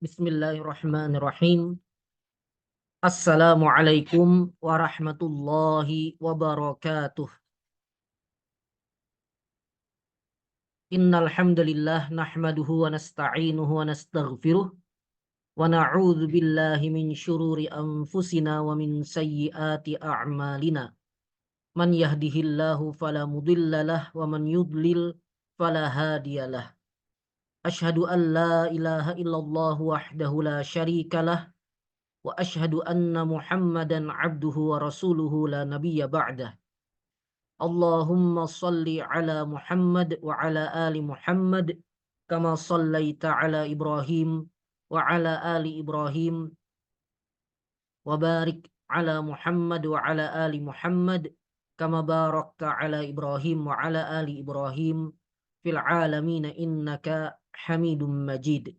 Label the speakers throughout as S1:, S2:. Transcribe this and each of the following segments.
S1: Bismillahirrahmanirrahim. Assalamualaikum warahmatullahi wabarakatuh. Innal hamdalillah nahmaduhu wa nasta'inuhu wa nastaghfiruh wa na'udzu billahi min syururi anfusina wa min sayyiati a'malina. Man yahdihillahu fala mudhillalah wa man yudlil fala hadiyalah. Asyhadu an la ilaha illallah wahdahu la syarikalah wa asyhadu anna Muhammadan abduhu wa rasuluhu la nabiyya ba'dah. Allahumma salli ala Muhammad wa ala ali Muhammad kama sallaita ala Ibrahim wa ala ali Ibrahim wa barik ala Muhammad wa ala ali Muhammad kama barakta ala Ibrahim wa ala ali Ibrahim fil alamin innaka Hamidum Majid.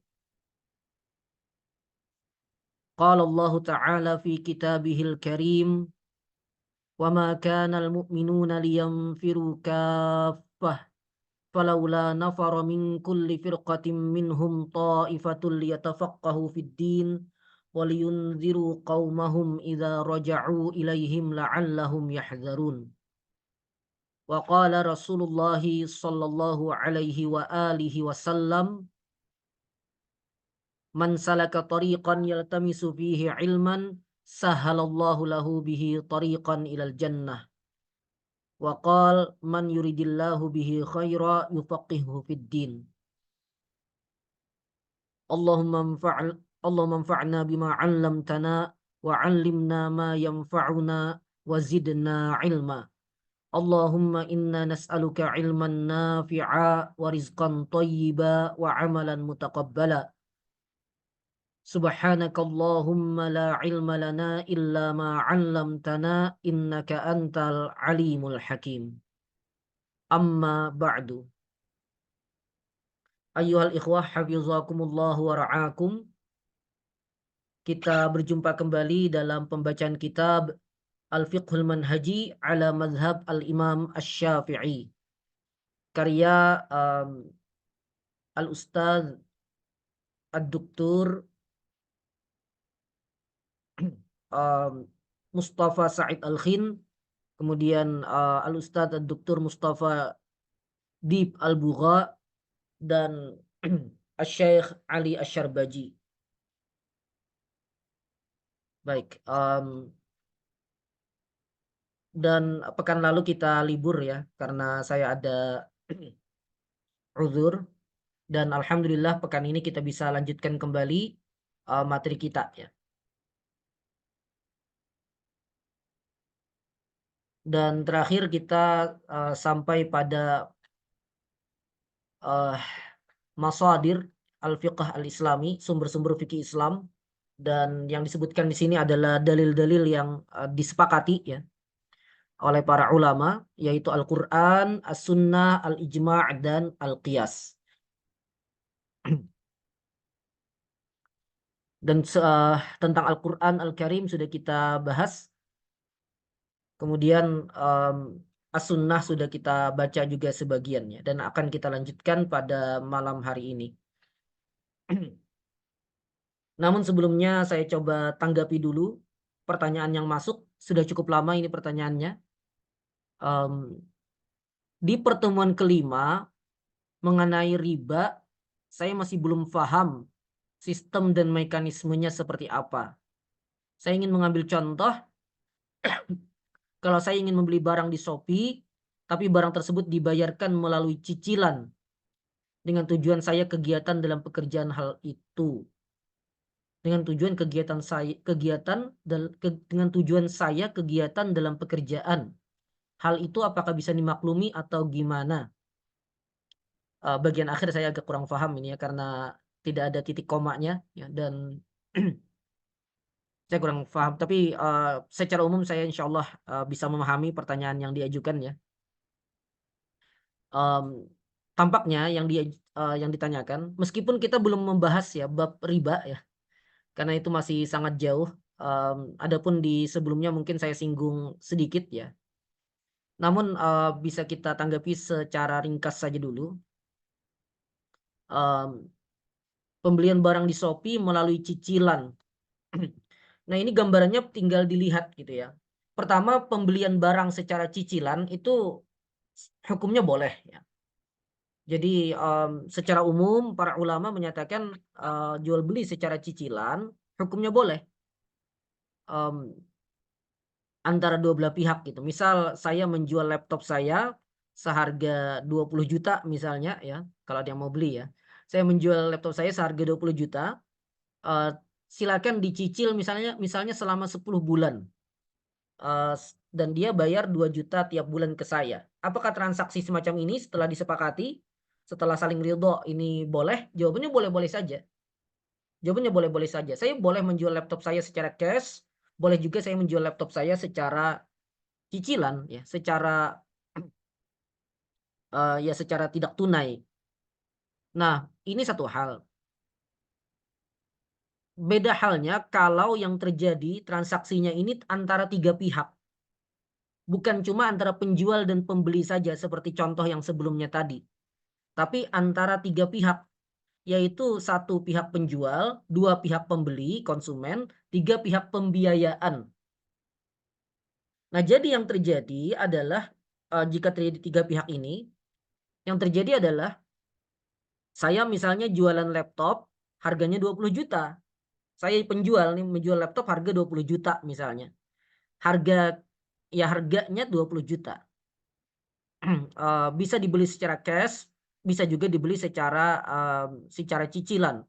S1: Qala Allah Ta'ala fi kitabihil karim wa ma kana al-mu'minuna liyanfiru kaffah falawla nafara min kulli firqatin minhum ta'ifatul liyatafaqahu fid din wa liyunziru qaumahum idza raja'u ilaihim la'allahum yahzarun. Wa qala Rasulullah sallallahu alaihi wa alihi wasallam man salaka tariqan yaltamisu fihi ilman sahalallahu lahu bihi tariqan ilal jannah. Wa qal man yuridillahu bihi khaira yufaqihu fid din. Allahumma anfa'na bima 'allamtana wa 'allimna ma yanfa'una wa zidna ilma. Allahumma inna nas'aluka ilman nafi'a wa rizqan tayyiba wa 'amalan mutaqabbala. Subhanakallahumma la ilma lana illa ma 'allamtana innaka antal alimul hakim. Amma ba'du. Ayyuhal ikhwah hafizakumullah wa ra'akum. Kita berjumpa kembali dalam pembacaan kitab Al-Fiqhul Manhaji ala Madhab Al-Imam Asy-Syafi'i. Karya Al-Ustadz Ad-Doktur Mustafa Sa'id Al-Khin, kemudian Al-Ustadz Ad-Doktur Mustafa Dib Al-Bugha, dan Asy-Syaikh Ali Asy-Syarbaji. Baik, dan pekan lalu kita libur ya, karena saya ada uzur, dan alhamdulillah pekan ini kita bisa lanjutkan kembali materi kita ya. Dan terakhir kita sampai pada masadir al-fiqh al-islami, sumber-sumber fikih Islam, dan yang disebutkan di sini adalah dalil-dalil yang disepakati ya oleh para ulama, yaitu Al-Quran, As-Sunnah, Al-Ijma' dan Al-Qiyas. Dan tentang Al-Quran Al-Karim sudah kita bahas. Kemudian As-Sunnah sudah kita baca juga sebagiannya, dan akan kita lanjutkan pada malam hari ini. Namun sebelumnya saya coba tanggapi dulu pertanyaan yang masuk. Sudah cukup lama ini pertanyaannya. Di pertemuan kelima mengenai riba, saya masih belum paham sistem dan mekanismenya seperti apa. Saya ingin mengambil contoh. Kalau saya ingin membeli barang di Shopee, tapi barang tersebut dibayarkan melalui cicilan dengan tujuan saya kegiatan dalam pekerjaan hal itu. Dengan tujuan dengan tujuan saya kegiatan dalam pekerjaan. Hal itu apakah bisa dimaklumi atau gimana? Bagian akhir saya agak kurang paham ini ya, karena tidak ada titik komanya ya, dan saya kurang paham, tapi secara umum saya insya Allah bisa memahami pertanyaan yang diajukan ya. Tampaknya yang ditanyakan, meskipun kita belum membahas ya bab riba ya, karena itu masih sangat jauh. Adapun di sebelumnya mungkin saya singgung sedikit ya. Namun bisa kita tanggapi secara ringkas saja dulu. pembelian barang di Shopee melalui cicilan. Nah, ini gambarannya tinggal dilihat gitu ya. Pertama, pembelian barang secara cicilan itu hukumnya boleh ya. Jadi secara umum para ulama menyatakan jual beli secara cicilan hukumnya boleh antara dua belah pihak gitu. Misal saya menjual laptop saya seharga 20 juta misalnya ya, kalau ada yang mau beli ya. Saya menjual laptop saya seharga 20 juta, silakan dicicil misalnya selama 10 bulan. Dan dia bayar 2 juta tiap bulan ke saya. Apakah transaksi semacam ini setelah disepakati, setelah saling ridho ini boleh? Jawabannya boleh-boleh saja. Jawabannya boleh-boleh saja. Saya boleh menjual laptop saya secara cash, boleh juga saya menjual laptop saya secara cicilan ya, secara ya secara tidak tunai. Nah, ini satu hal. Beda halnya kalau yang terjadi transaksinya ini antara 3 pihak. Bukan cuma antara penjual dan pembeli saja seperti contoh yang sebelumnya tadi. Tapi antara 3 pihak, yaitu 1 pihak penjual, 2 pihak pembeli, konsumen, 3 pihak pembiayaan. Nah, jadi yang terjadi adalah jika terjadi 3 pihak ini, yang terjadi adalah saya misalnya jualan laptop harganya 20 juta. Saya penjual nih menjual laptop harga 20 juta misalnya. Harganya 20 juta. Bisa dibeli secara cash, bisa juga dibeli secara cicilan.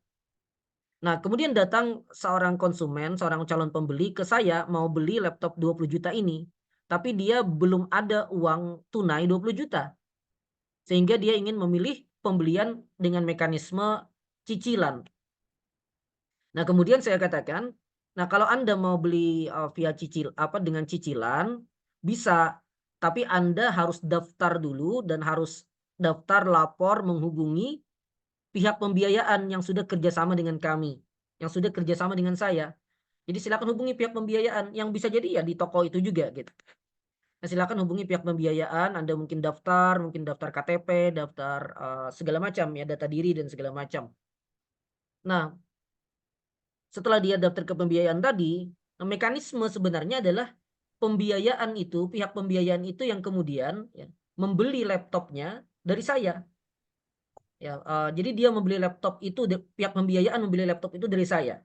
S1: Nah, kemudian datang seorang konsumen, seorang calon pembeli ke saya mau beli laptop 20 juta ini, tapi dia belum ada uang tunai 20 juta. Sehingga dia ingin memilih pembelian dengan mekanisme cicilan. Nah, kemudian saya katakan, nah kalau Anda mau beli via dengan cicilan bisa, tapi Anda harus daftar dulu dan harus daftar lapor menghubungi pihak pembiayaan yang sudah kerjasama dengan kami, yang sudah kerjasama dengan saya. Jadi silakan hubungi pihak pembiayaan yang bisa jadi ya di toko itu juga gitu. Nah, silakan hubungi pihak pembiayaan, Anda mungkin daftar KTP, daftar segala macam ya, data diri dan segala macam. Nah, setelah dia daftar ke pembiayaan tadi, nah mekanisme sebenarnya adalah pihak pembiayaan itu yang kemudian ya, membeli laptopnya dari saya. Ya, jadi dia membeli laptop itu, pihak pembiayaan membeli laptop itu dari saya.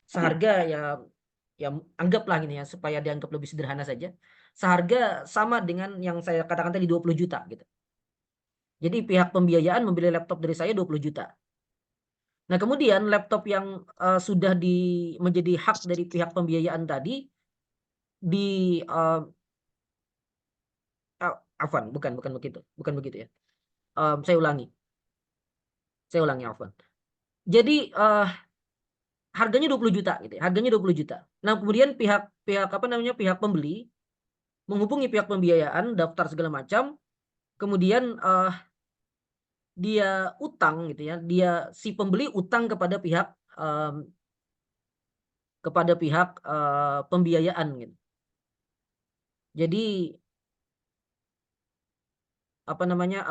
S1: Seharga ya anggaplah gini ya, supaya dianggap lebih sederhana saja. Seharga sama dengan yang saya katakan tadi 20 juta gitu. Jadi pihak pembiayaan membeli laptop dari saya 20 juta. Nah, kemudian laptop yang sudah menjadi hak dari pihak pembiayaan tadi di afwan, bukan begitu, bukan begitu ya. Saya ulangi afwan. Jadi harganya 20 juta gitu ya, harganya 20 juta. Nah, kemudian pihak pembeli menghubungi pihak pembiayaan, daftar segala macam, kemudian dia utang gitu ya, si pembeli utang kepada pihak pembiayaan gitu. Jadi apa namanya,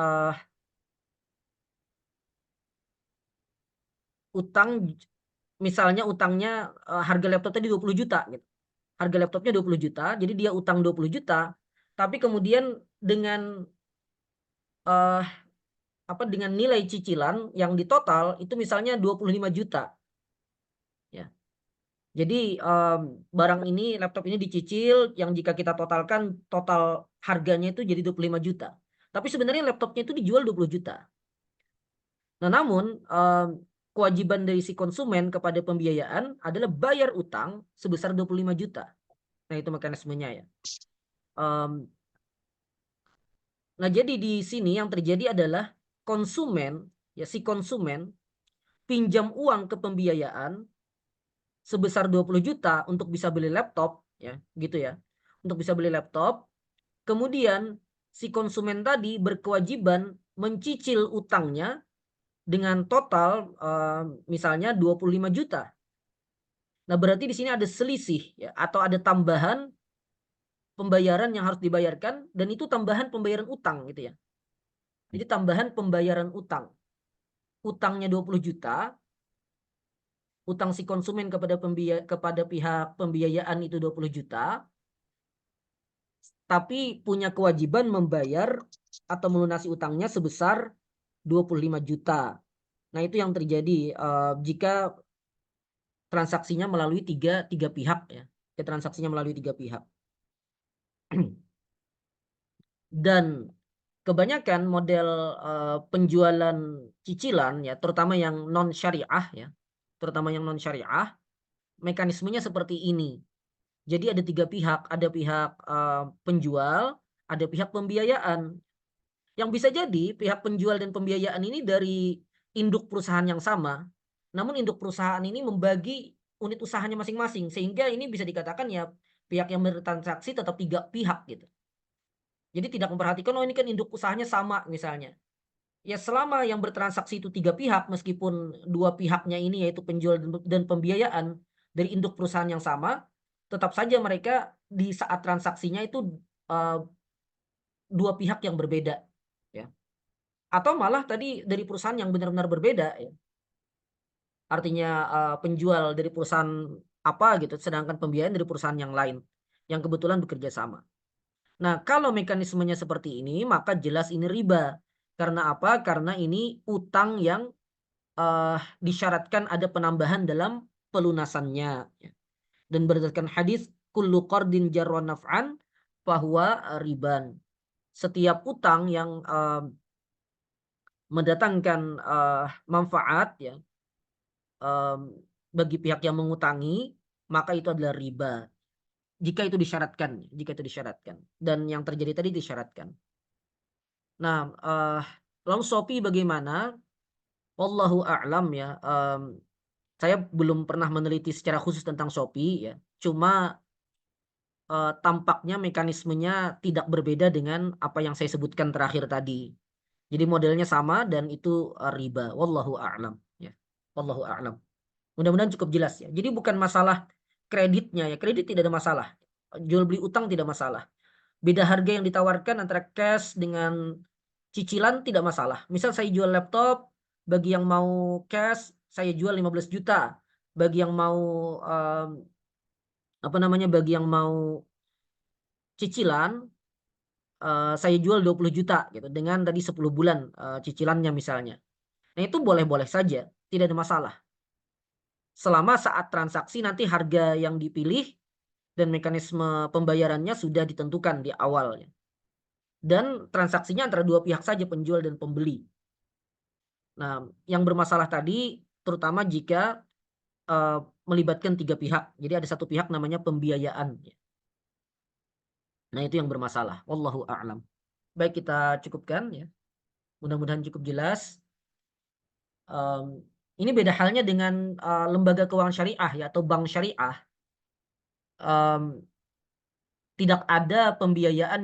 S1: misalnya utangnya harga laptop tadi 20 juta gitu. Harga laptopnya 20 juta, jadi dia utang 20 juta, tapi kemudian dengan eh, dengan nilai cicilan yang ditotal itu misalnya 25 juta. Ya. Jadi barang ini, laptop ini dicicil yang jika kita totalkan total harganya itu jadi 25 juta. Tapi sebenarnya laptopnya itu dijual 20 juta. Nah, namun kewajiban dari si konsumen kepada pembiayaan adalah bayar utang sebesar 25 juta. Nah, itu mekanismenya ya. Nah, jadi di sini yang terjadi adalah si konsumen pinjam uang ke pembiayaan sebesar 20 juta untuk bisa beli laptop ya, gitu ya. Untuk bisa beli laptop, kemudian si konsumen tadi berkewajiban mencicil utangnya dengan total misalnya 25 juta. Nah, berarti di sini ada selisih ya, atau ada tambahan pembayaran yang harus dibayarkan, dan itu tambahan pembayaran utang gitu ya. Jadi tambahan pembayaran utang. Utangnya 20 juta, utang si konsumen kepada pihak pembiayaan itu 20 juta, tapi punya kewajiban membayar atau melunasi utangnya sebesar 25 juta. Nah, itu yang terjadi jika transaksinya melalui tiga pihak ya. Transaksinya melalui tiga pihak. Dan kebanyakan model penjualan cicilan ya, terutama yang non syariah ya, terutama yang non syariah, mekanismenya seperti ini. Jadi ada tiga pihak, ada pihak penjual, ada pihak pembiayaan. Yang bisa jadi pihak penjual dan pembiayaan ini dari induk perusahaan yang sama, namun induk perusahaan ini membagi unit usahanya masing-masing, sehingga ini bisa dikatakan ya pihak yang bertransaksi tetap tiga pihak gitu. Jadi tidak memperhatikan, oh ini kan induk usahanya sama misalnya. Ya selama yang bertransaksi itu tiga pihak, meskipun dua pihaknya ini yaitu penjual dan pembiayaan dari induk perusahaan yang sama, tetap saja mereka di saat transaksinya itu dua pihak yang berbeda ya. Atau malah tadi dari perusahaan yang benar-benar berbeda ya. Artinya penjual dari perusahaan apa gitu, sedangkan pembiayaan dari perusahaan yang lain yang kebetulan bekerja sama. Nah, kalau mekanismenya seperti ini, maka jelas ini riba. Karena apa? Karena ini utang yang disyaratkan ada penambahan dalam pelunasannya ya. Dan berdasarkan hadis kullu qardin jarra naf'an fahuwa riban. Setiap utang yang mendatangkan manfaat ya bagi pihak yang mengutangi, maka itu adalah riba. Jika itu disyaratkan dan yang terjadi tadi disyaratkan. Nah, lalu Shopee bagaimana? Wallahu a'lam ya. Saya belum pernah meneliti secara khusus tentang Shopee ya. Cuma tampaknya mekanismenya tidak berbeda dengan apa yang saya sebutkan terakhir tadi. Jadi modelnya sama dan itu riba. Wallahu a'lam ya. Wallahu a'lam. Mudah-mudahan cukup jelas ya. Jadi bukan masalah kreditnya ya. Kredit tidak ada masalah. Jual beli utang tidak masalah. Beda harga yang ditawarkan antara cash dengan cicilan tidak masalah. Misal saya jual laptop, bagi yang mau cash saya jual 15 juta. Bagi yang mau bagi yang mau cicilan saya jual 20 juta gitu dengan tadi 10 bulan cicilannya misalnya. Nah, itu boleh-boleh saja, tidak ada masalah. Selama saat transaksi nanti harga yang dipilih dan mekanisme pembayarannya sudah ditentukan di awalnya. Dan transaksinya antara dua pihak saja, penjual dan pembeli. Nah, yang bermasalah tadi terutama jika melibatkan tiga pihak. Jadi ada satu pihak namanya pembiayaan. Nah, itu yang bermasalah. Wallahu a'lam. Baik, kita cukupkan ya. Mudah-mudahan cukup jelas. Ini beda halnya dengan lembaga keuangan syariah ya, atau bank syariah. Tidak ada pembiayaan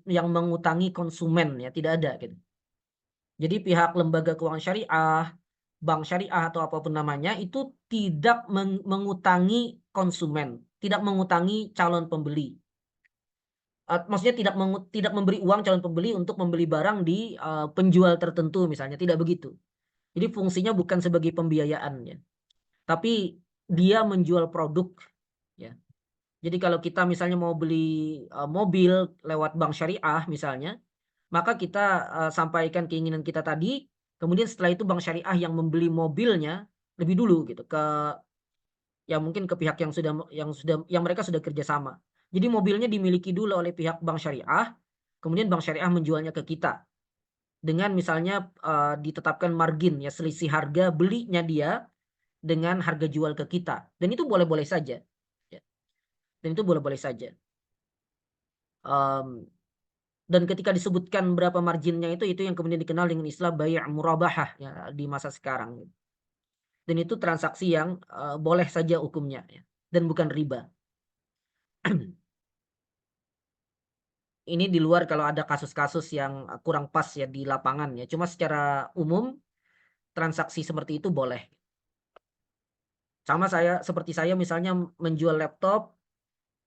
S1: yang mengutangi konsumen ya, tidak ada gitu. Jadi pihak lembaga keuangan syariah, bank syariah atau apapun namanya itu tidak mengutangi konsumen, tidak mengutangi calon pembeli. Maksudnya tidak memberi uang calon pembeli untuk membeli barang di penjual tertentu misalnya, tidak begitu. Jadi fungsinya bukan sebagai pembiayaan ya, tapi dia menjual produk ya. Jadi kalau kita misalnya mau beli mobil lewat bank syariah misalnya, maka kita sampaikan keinginan kita tadi, kemudian setelah itu bank syariah yang membeli mobilnya lebih dulu gitu ya mungkin ke pihak yang mereka sudah kerjasama. Jadi mobilnya dimiliki dulu oleh pihak bank syariah, kemudian bank syariah menjualnya ke kita dengan misalnya ditetapkan margin ya, selisih harga belinya dia dengan harga jual ke kita, dan itu boleh-boleh saja ya. Dan itu boleh-boleh saja. Dan ketika disebutkan berapa marginnya itu yang kemudian dikenal dengan istilah bai' murabahah ya di masa sekarang. Dan itu transaksi yang boleh saja hukumnya ya, dan bukan riba. Ini di luar kalau ada kasus-kasus yang kurang pas ya di lapangan ya. Cuma secara umum transaksi seperti itu boleh. Sama seperti saya misalnya menjual laptop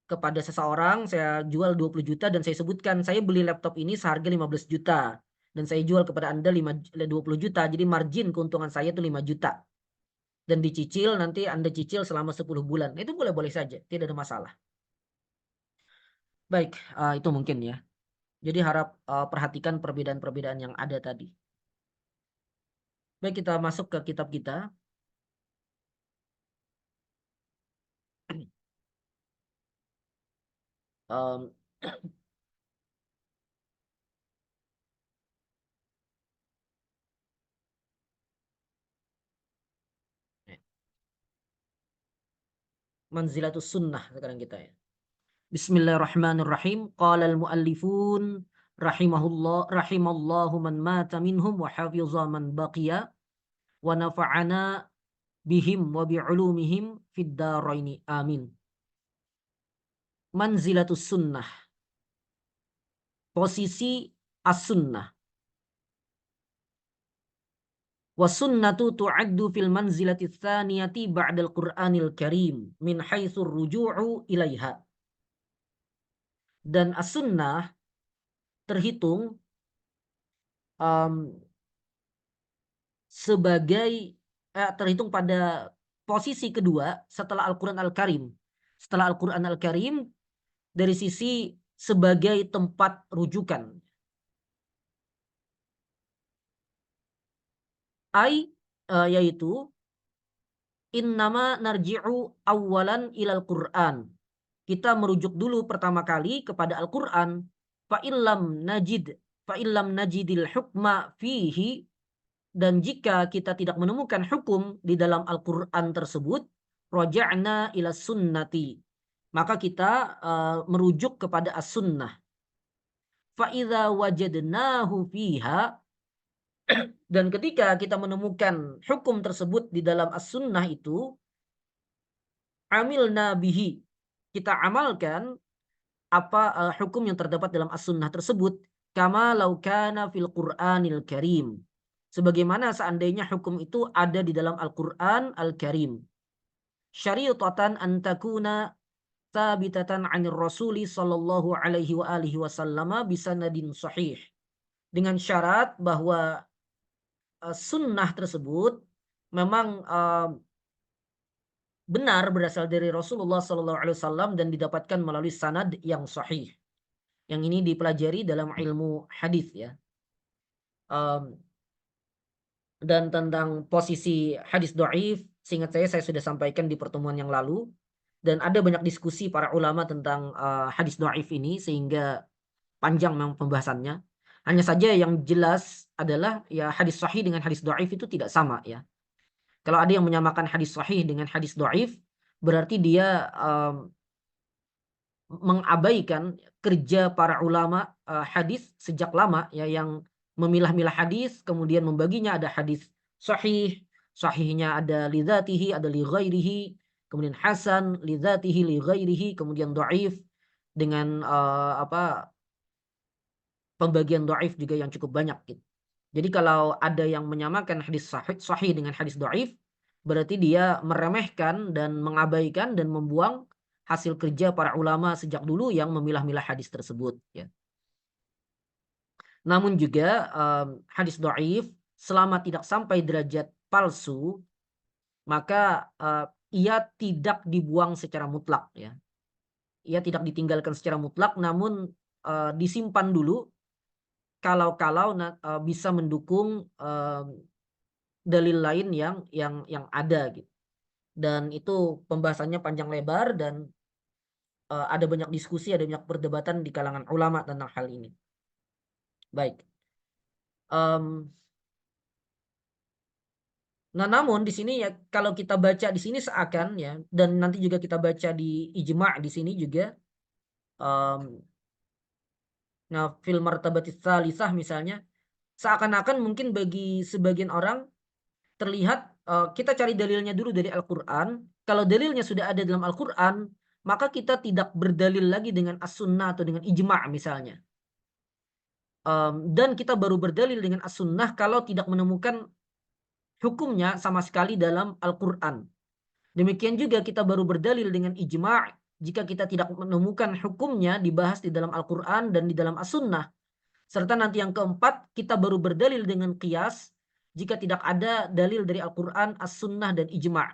S1: kepada seseorang, saya jual 20 juta dan saya sebutkan saya beli laptop ini seharga 15 juta dan saya jual kepada Anda 20 juta. Jadi margin keuntungan saya itu 5 juta. dan dicicil, nanti Anda cicil selama 10 bulan. Itu boleh-boleh saja, tidak ada masalah. Baik, itu mungkin ya. Jadi harap perhatikan perbedaan-perbedaan yang ada tadi. Baik, kita masuk ke kitab kita. Um, Manzilatus sunnah sekarang kita ya. Bismillahirrahmanirrahim. Qala al-muallifun rahimallahu man mata minhum wa hafiza man baqiya wa nafa'ana bihim wa bi'ulumihim fid daraini. Amin. Manzilatus sunnah. Posisi as-sunnah. Wa sunnatu tu'addu fil manzilati tsaniyati ba'dal Qur'anil Karim min haitsu ruju'u ilaiha. Dan as-sunnah terhitung sebagai terhitung pada posisi kedua setelah Al-Quran Al-Karim. Setelah Al-Quran Al-Karim dari sisi sebagai tempat rujukan. Yaitu innama narji'u awalan ilal Qur'an. Kita merujuk dulu pertama kali kepada Al-Quran. Fa'illam najidil hukma fihi. Dan jika kita tidak menemukan hukum di dalam Al-Quran tersebut, raja'na ila sunnati. Maka kita merujuk kepada as-sunnah. Fa'idha wajadnahu fiha. Dan ketika kita menemukan hukum tersebut di dalam as-sunnah itu, amilna bihi. Kita amalkan apa hukum yang terdapat dalam as-sunnah tersebut. Kama law kana fil Qur'anil Karim. Sebagaimana seandainya hukum itu ada di dalam Al-Quran Al-Karim. Syari'atan antakuna thabitatan 'anir Rasuli sallallahu alaihi wa alihi wasallama bisanadin sahih. Dengan syarat bahwa sunnah tersebut memang benar berasal dari Rasulullah sallallahu alaihi wasallam dan didapatkan melalui sanad yang sahih. Yang ini dipelajari dalam ilmu hadis ya. Dan tentang posisi hadis dhaif, seingat saya sudah sampaikan di pertemuan yang lalu, dan ada banyak diskusi para ulama tentang hadis dhaif ini sehingga panjang memang pembahasannya. Hanya saja yang jelas adalah ya hadis sahih dengan hadis dhaif itu tidak sama ya. Kalau ada yang menyamakan hadis sahih dengan hadis dhaif, berarti dia mengabaikan kerja para ulama hadis sejak lama ya, yang memilah-milah hadis kemudian membaginya. Ada hadis sahih, sahihnya ada li dzatihi, ada li ghairihi, kemudian hasan li dzatihi li ghairihi, kemudian dhaif dengan pembagian dhaif juga yang cukup banyak gitu. Jadi kalau ada yang menyamakan hadis sahih dengan hadis dhaif, berarti dia meremehkan dan mengabaikan dan membuang hasil kerja para ulama sejak dulu yang memilah-milah hadis tersebut ya. Namun juga hadis dhaif selama tidak sampai derajat palsu, maka ia tidak dibuang secara mutlak ya. Ia tidak ditinggalkan secara mutlak, namun disimpan dulu kalau bisa mendukung dalil lain yang ada gitu. Dan itu pembahasannya panjang lebar dan ada banyak diskusi, ada banyak perdebatan di kalangan ulama tentang hal ini. Baik. Nah, namun di sini ya kalau kita baca di sini seakan ya, dan nanti juga kita baca di ijma' di sini juga, nah fil martabatis tsalisah misalnya, seakan-akan mungkin bagi sebagian orang terlihat kita cari dalilnya dulu dari Al-Quran. Kalau dalilnya sudah ada dalam Al-Quran, maka kita tidak berdalil lagi dengan as-sunnah atau dengan ijma' misalnya. Dan kita baru berdalil dengan as-sunnah kalau tidak menemukan hukumnya sama sekali dalam Al-Quran. Demikian juga kita baru berdalil dengan ijma' jika kita tidak menemukan hukumnya dibahas di dalam Al-Quran dan di dalam as-sunnah. Serta nanti yang keempat, kita baru berdalil dengan qiyas jika tidak ada dalil dari Al-Quran, As-Sunnah, dan Ijma'.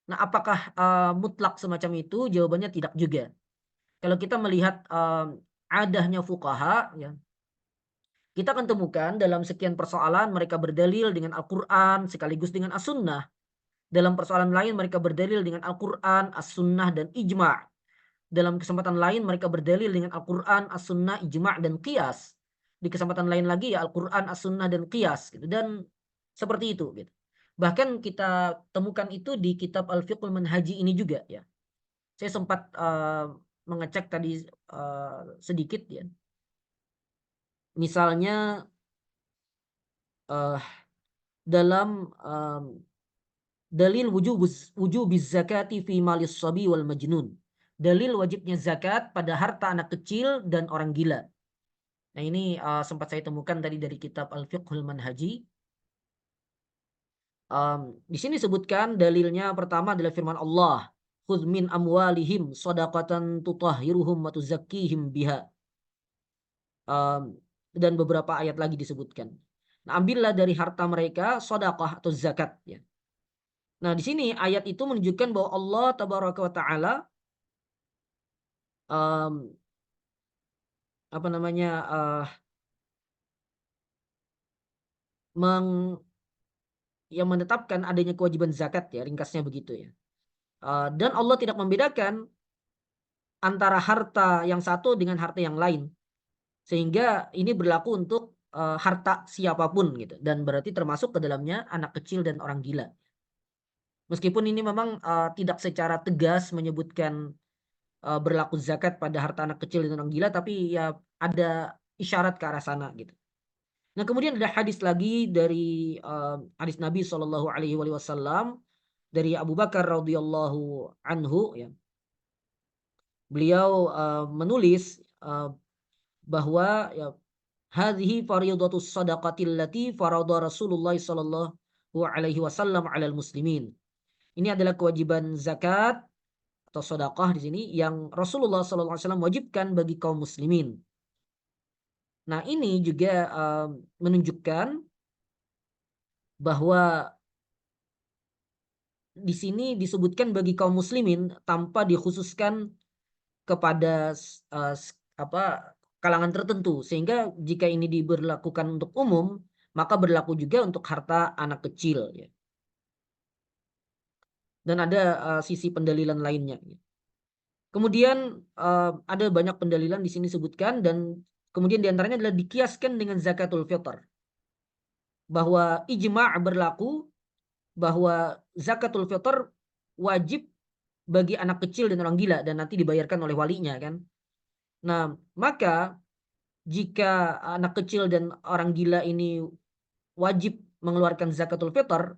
S1: Nah, apakah mutlak semacam itu? Jawabannya tidak juga. Kalau kita melihat adahnya fuqaha, ya, kita akan temukan dalam sekian persoalan mereka berdalil dengan Al-Quran sekaligus dengan As-Sunnah. Dalam persoalan lain mereka berdalil dengan Al-Quran, As-Sunnah, dan Ijma'. Dalam kesempatan lain mereka berdalil dengan Al-Quran, As-Sunnah, Ijma' dan Qiyas. Di kesempatan lain lagi ya Al-Quran, As-Sunnah, dan Qiyas gitu. Dan seperti itu gitu. Bahkan kita temukan itu di kitab Al-Fiqhul Manhaji ini juga ya. Saya sempat mengecek tadi sedikit ya. Misalnya dalam dalil wujubiz zakati fi malis sabi wal majnun. Dalil wajibnya zakat pada harta anak kecil dan orang gila. Nah, ini sempat saya temukan tadi dari kitab Al-Fiqhul Manhaji. Di sini disebutkan dalilnya pertama adalah firman Allah, "Khudz min amwalihim shadaqatan tutahhiruhum wa tuzakkihim biha." Dan beberapa ayat lagi disebutkan. Nah, ambillah dari harta mereka sedekah atau zakat ya. Nah, di sini ayat itu menunjukkan bahwa Allah tabaraka wa taala um, apa namanya yang menetapkan adanya kewajiban zakat ya, ringkasnya begitu ya. Dan Allah tidak membedakan antara harta yang satu dengan harta yang lain. Sehingga ini berlaku untuk harta siapapun gitu dan berarti termasuk ke dalamnya anak kecil dan orang gila. Meskipun ini memang tidak secara tegas menyebutkan berlaku zakat pada harta anak kecil dan orang gila, tapi ya ada isyarat ke arah sana gitu. Nah, kemudian ada hadis lagi dari hadis Nabi Shallallahu Alaihi Wasallam dari Abu Bakar radhiyallahu anhu ya. Beliau menulis bahwa ya hadhihi fariidatus shadaqatil lati farada Rasulullah sallallahu alaihi wasallam 'alal muslimin. Ini adalah kewajiban zakat atau sedekah di sini yang Rasulullah sallallahu alaihi wasallam wajibkan bagi kaum muslimin. Nah, ini juga menunjukkan bahwa di sini disebutkan bagi kaum muslimin tanpa dikhususkan kepada apa kalangan tertentu, sehingga jika ini diberlakukan untuk umum maka berlaku juga untuk harta anak kecil ya. Dan ada sisi pendalilan lainnya. Kemudian ada banyak pendalilan di sini sebutkan dan kemudian diantaranya adalah dikiaskan dengan zakatul fitr, bahwa ijma' berlaku bahwa zakatul fitr wajib bagi anak kecil dan orang gila dan nanti dibayarkan oleh walinya kan. Nah, maka jika anak kecil dan orang gila ini wajib mengeluarkan zakatul fitr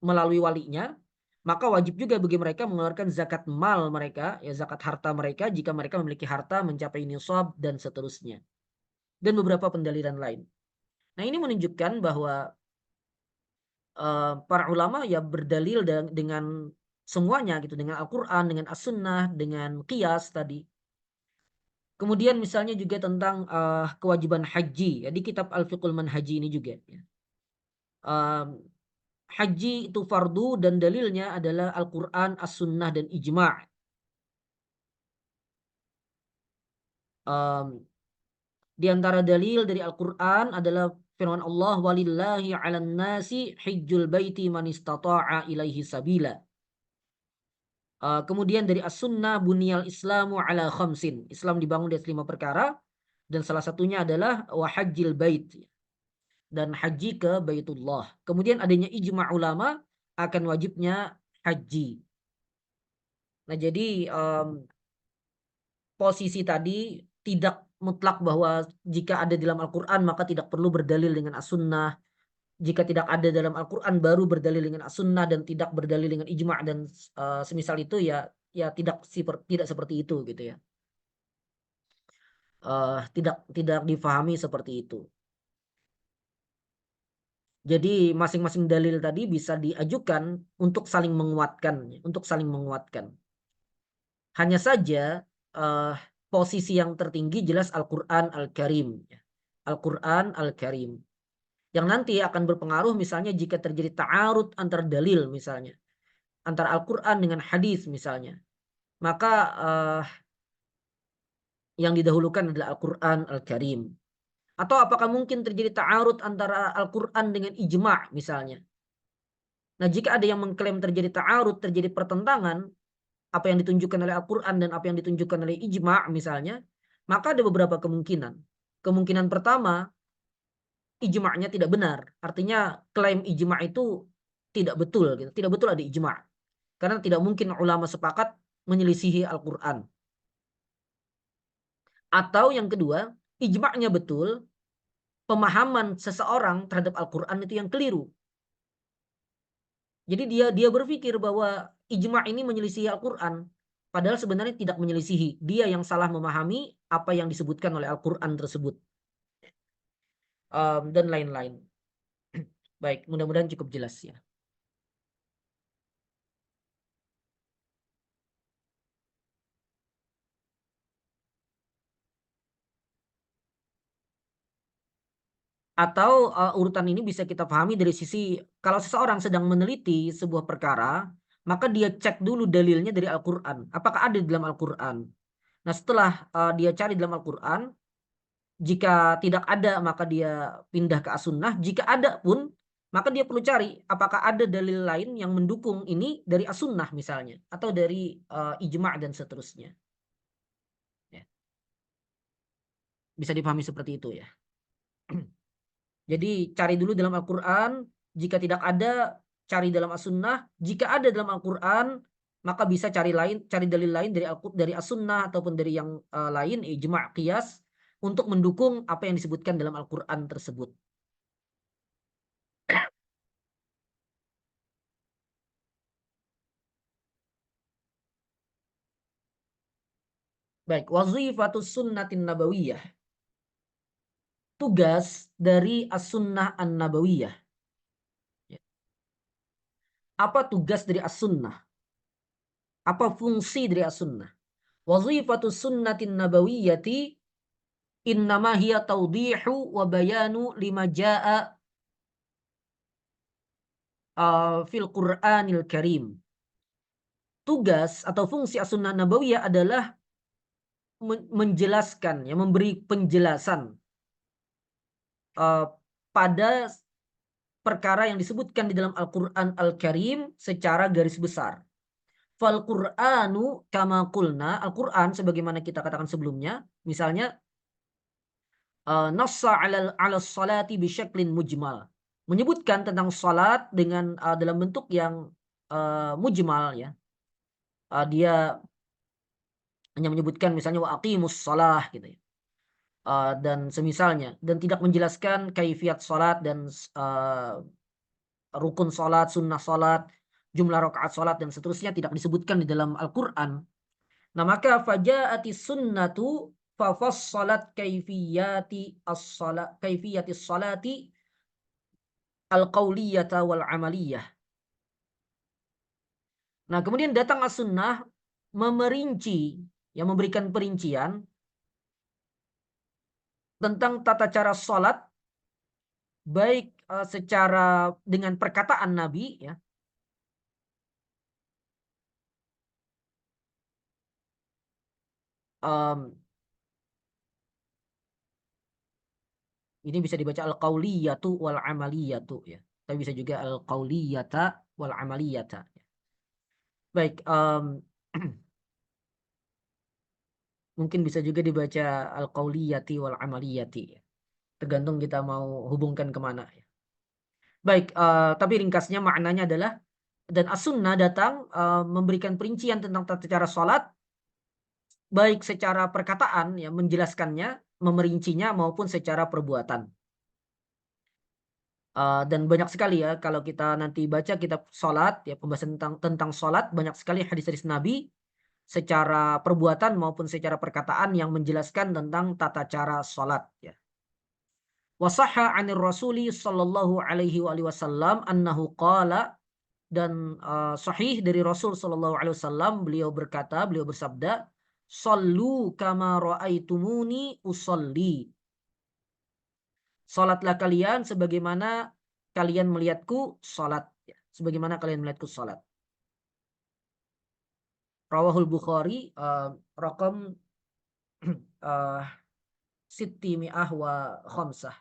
S1: melalui walinya, maka wajib juga bagi mereka mengeluarkan zakat mal mereka, ya zakat harta mereka jika mereka memiliki harta mencapai nisab dan seterusnya. Dan beberapa pendalilan lain. Nah, ini menunjukkan bahwa para ulama ya berdalil dengan semuanya gitu, dengan Al-Quran, dengan As-Sunnah, dengan Qiyas tadi. Kemudian misalnya juga tentang kewajiban haji, ya di kitab Al-Fiqhul Manhaji ini juga. Ya. Haji itu fardu dan dalilnya adalah Al-Quran, As-Sunnah, dan Ijma'. Di antara dalil dari Al-Quran adalah firman Allah, walillahi 'alan nasi hijjul baiti man istata'a ilaihi sabila. Kemudian dari As-Sunnah, bunyal Islamu ala khamsin. Islam dibangun di atas 5 perkara dan salah satunya adalah wahajjil bait dan haji ke Baitullah. Kemudian adanya ijma' ulama akan wajibnya haji. Nah, jadi posisi tadi tidak mutlak bahwa jika ada dalam Al-Quran maka tidak perlu berdalil dengan As-Sunnah. Jika tidak ada dalam Al-Quran baru berdalil dengan As-Sunnah dan tidak berdalil dengan ijma' dan semisal itu ya tidak seperti itu gitu ya. Tidak difahami seperti itu. Jadi masing-masing dalil tadi bisa diajukan untuk saling menguatkan. Hanya saja posisi yang tertinggi jelas Al-Quran Al-Karim. Al-Quran Al-Karim. yang nanti akan berpengaruh misalnya jika terjadi ta'arud antar dalil misalnya, antara Al-Quran dengan hadis misalnya, maka yang didahulukan adalah Al-Quran Al-Karim. Atau apakah mungkin terjadi ta'arud antara Al-Quran dengan ijma' misalnya. Nah, jika ada yang mengklaim terjadi ta'arud, terjadi pertentangan, apa yang ditunjukkan oleh Al-Quran dan apa yang ditunjukkan oleh ijma' misalnya, maka ada beberapa kemungkinan. Kemungkinan pertama, ijma'nya tidak benar. Artinya klaim ijma' itu tidak betul, gitu. Tidak betul ada ijma'. Karena tidak mungkin ulama sepakat menyelisihi Al-Quran. Atau yang kedua, ijma'nya betul, pemahaman seseorang terhadap Al-Quran itu yang keliru. Jadi dia berpikir bahwa ijma' ini menyelisihi Al-Quran. Padahal sebenarnya tidak menyelisihi. Dia yang salah memahami apa yang disebutkan oleh Al-Quran tersebut. Dan lain-lain. Baik, mudah-mudahan cukup jelas ya. Atau urutan ini bisa kita pahami dari sisi kalau seseorang sedang meneliti sebuah perkara, maka dia cek dulu dalilnya dari Al-Quran. Apakah ada di dalam Al-Quran? Nah, setelah dia cari dalam Al-Quran, jika tidak ada maka dia pindah ke As-Sunnah. Jika ada pun, maka dia perlu cari apakah ada dalil lain yang mendukung ini dari As-Sunnah misalnya, atau dari ijma' dan seterusnya. Ya. Bisa dipahami seperti itu ya. Jadi cari dulu dalam Al-Quran, jika tidak ada, cari dalam As-Sunnah. Jika ada dalam Al-Quran, maka bisa cari dalil lain dari As-Sunnah ataupun dari yang lain, ijma', qiyas, untuk mendukung apa yang disebutkan dalam Al-Quran tersebut. Baik, wazifatus sunnatin nabawiyah. Tugas dari As-Sunnah An-Nabawiyah. Ya. Apa tugas dari As-Sunnah? Apa fungsi dari As-Sunnah? Wazifatus sunnatin nabawiyyati innama hiya tawdihu wa bayanu lima jaa fil Qur'anil Karim. Tugas atau fungsi As-Sunnah Nabawiyah adalah menjelaskan, ya, memberi penjelasan pada perkara yang disebutkan di dalam Al-Quran Al-Karim secara garis besar. Fal Qur'anu kama qulna, Al-Quran sebagaimana kita katakan sebelumnya, misalnya nassa 'ala salati bisyaklin mujmal, menyebutkan tentang salat dengan dalam bentuk yang mujmal, ya. Dia hanya menyebutkan misalnya wa aqimus shalah gitu ya. Dan semisalnya, dan tidak menjelaskan kaifiat salat dan rukun salat, sunnah salat, jumlah rakaat salat dan seterusnya tidak disebutkan di dalam Al-Qur'an. Nah, maka faja'atis sunnatu fafassalat kaifiyatis salati al-qauliyata wal amaliyah. Nah, kemudian datang as-sunnah memerinci, yang memberikan perincian tentang tata cara salat, baik secara dengan perkataan Nabi, ya. Um, Ini bisa dibaca al-qauliyatu wal amaliyatu, ya. Tapi bisa juga al-qauliyata wal amaliyata. Baik, mungkin bisa juga dibaca al-qauliyati wal amaliyati, ya. Tergantung kita mau hubungkan kemana, ya. Baik, tapi ringkasnya maknanya adalah dan as-sunnah datang memberikan perincian tentang tata cara sholat, baik secara perkataan, ya, menjelaskannya, memerincinya, maupun secara perbuatan. Dan banyak sekali, ya, kalau kita nanti baca kitab sholat, ya, pembahasan tentang sholat, banyak sekali hadis-hadis Nabi secara perbuatan maupun secara perkataan yang menjelaskan tentang tata cara sholat, ya. Wasahha 'anir Rasuli sallallahu alaihi wasallam annahu qala, dan sahih dari Rasul sallallahu alaihi wasallam, beliau bersabda, "Shallu kama raaitumuni usolli." Salatlah kalian sebagaimana kalian melihatku salat, ya. Sebagaimana kalian melihatku salat. Rawahul Bukhari, raqam uh, sitti mi'ah wa khamsah.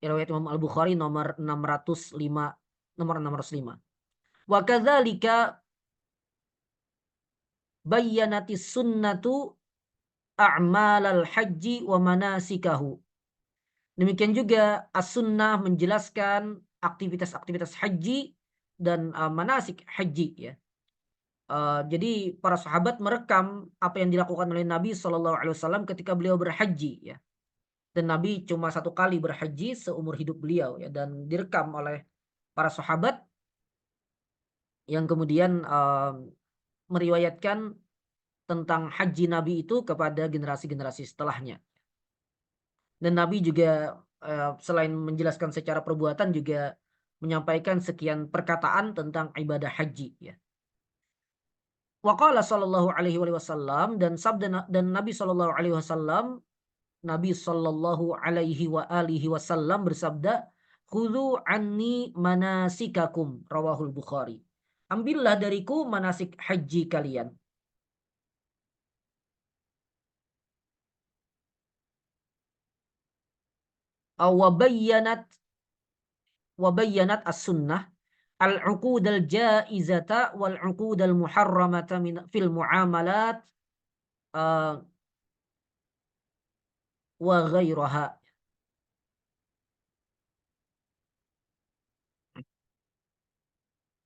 S1: Riwayat Imam Al-Bukhari nomor 605, nomor 605. Wa kadzalika bayyanatis sunnatu a'malal haji wa manasikahu. Demikian juga as-sunnah menjelaskan aktivitas-aktivitas haji dan manasik haji, ya. Jadi para sahabat merekam apa yang dilakukan oleh Nabi SAW ketika beliau berhaji, ya. Dan Nabi cuma satu kali berhaji seumur hidup beliau, ya, dan direkam oleh para sahabat yang kemudian meriwayatkan tentang haji Nabi itu kepada generasi-generasi setelahnya. Dan Nabi juga selain menjelaskan secara perbuatan juga menyampaikan sekian perkataan tentang ibadah haji, ya. Wa qala sallallahu alaihi wasallam, dan sabda dan Nabi sallallahu alaihi wasallam, Nabi sallallahu alaihi wa alihi wasallam bersabda, "Khudhu anni manasikakum." Rawahul Bukhari. Ambillah dariku manasik haji kalian. Wa bayyanat as-sunnah al-uqud al-jaizata wal uqud al-muharramata min fil muamalat wa ghairaha.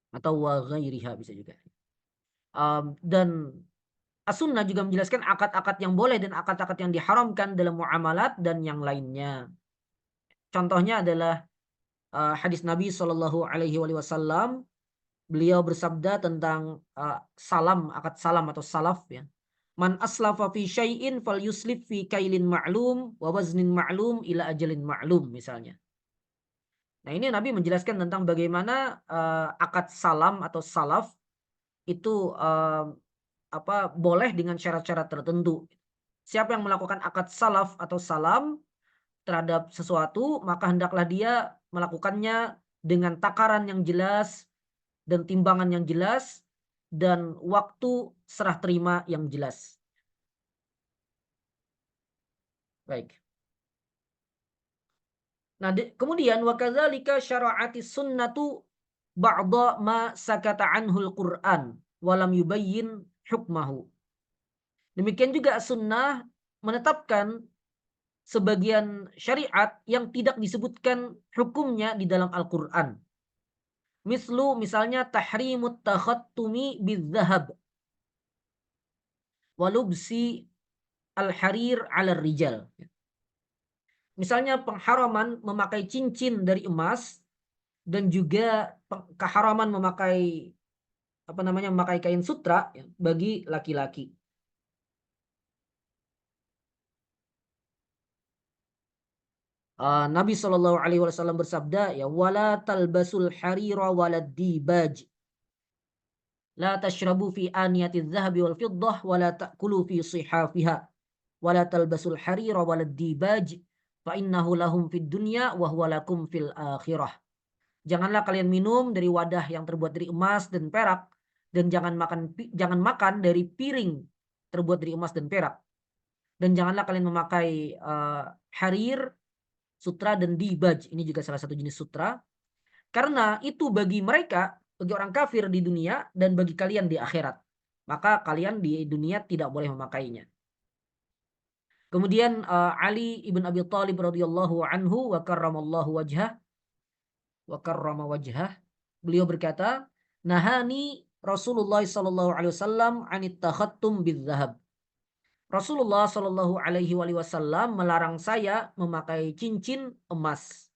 S1: Atau wa ghairiha bisa juga. Dan as-sunnah juga menjelaskan akad-akad yang boleh dan akad-akad yang diharamkan dalam muamalat dan yang lainnya. Contohnya adalah hadis Nabi Shallallahu Alaihi Wasallam. Beliau bersabda tentang salam, akad salam atau salaf, ya. Man aslafa fi syai'in fal yuslif fi kailin ma'lum wa waznin ma'lum ila ajalin ma'lum, misalnya. Nah, ini Nabi menjelaskan tentang bagaimana akad salam atau salaf itu boleh dengan syarat-syarat tertentu. Siapa yang melakukan akad salaf atau salam terhadap sesuatu, maka hendaklah dia melakukannya dengan takaran yang jelas dan timbangan yang jelas dan waktu serah terima yang jelas. Baik. Nah, kemudian wa kadzalika syara'atis sunnatu ba'dha ma sakata anhul Qur'an wa lam yubayyin hukmahu. Demikian juga sunnah menetapkan sebagian syariat yang tidak disebutkan hukumnya di dalam Al-Qur'an. Misalnya tahrimut takhattumi bidzahab walubsi al-harir 'ala rijal. Misalnya pengharaman memakai cincin dari emas dan juga keharaman memakai memakai kain sutra, ya, bagi laki-laki. Nabi Shallallahu Alaihi Wasallam bersabda, ya, wala talbasul harira walad dibaj, la tashrabu fi aniyatiz zahabi wal fiddah, wala ta'kulu fi sihafiha, wala talbasul harira walad dibaj, fa innahu lahum fid dunya wa huwa lakum fil akhirah. Janganlah kalian minum dari wadah yang terbuat dari emas dan perak, dan jangan makan dari piring terbuat dari emas dan perak. Dan janganlah kalian memakai harir, sutra, dan dibaj. Ini juga salah satu jenis sutra. Karena itu bagi mereka, bagi orang kafir di dunia, dan bagi kalian di akhirat. Maka kalian di dunia tidak boleh memakainya. Kemudian Ali ibn Abi Thalib radhiyallahu anhu wa karramallahu wajhah, beliau berkata, nahani Rasulullah sallallahu alaihi wasallam anit takhattum bidzahab. Rasulullah sallallahu alaihi wasallam melarang saya memakai cincin emas.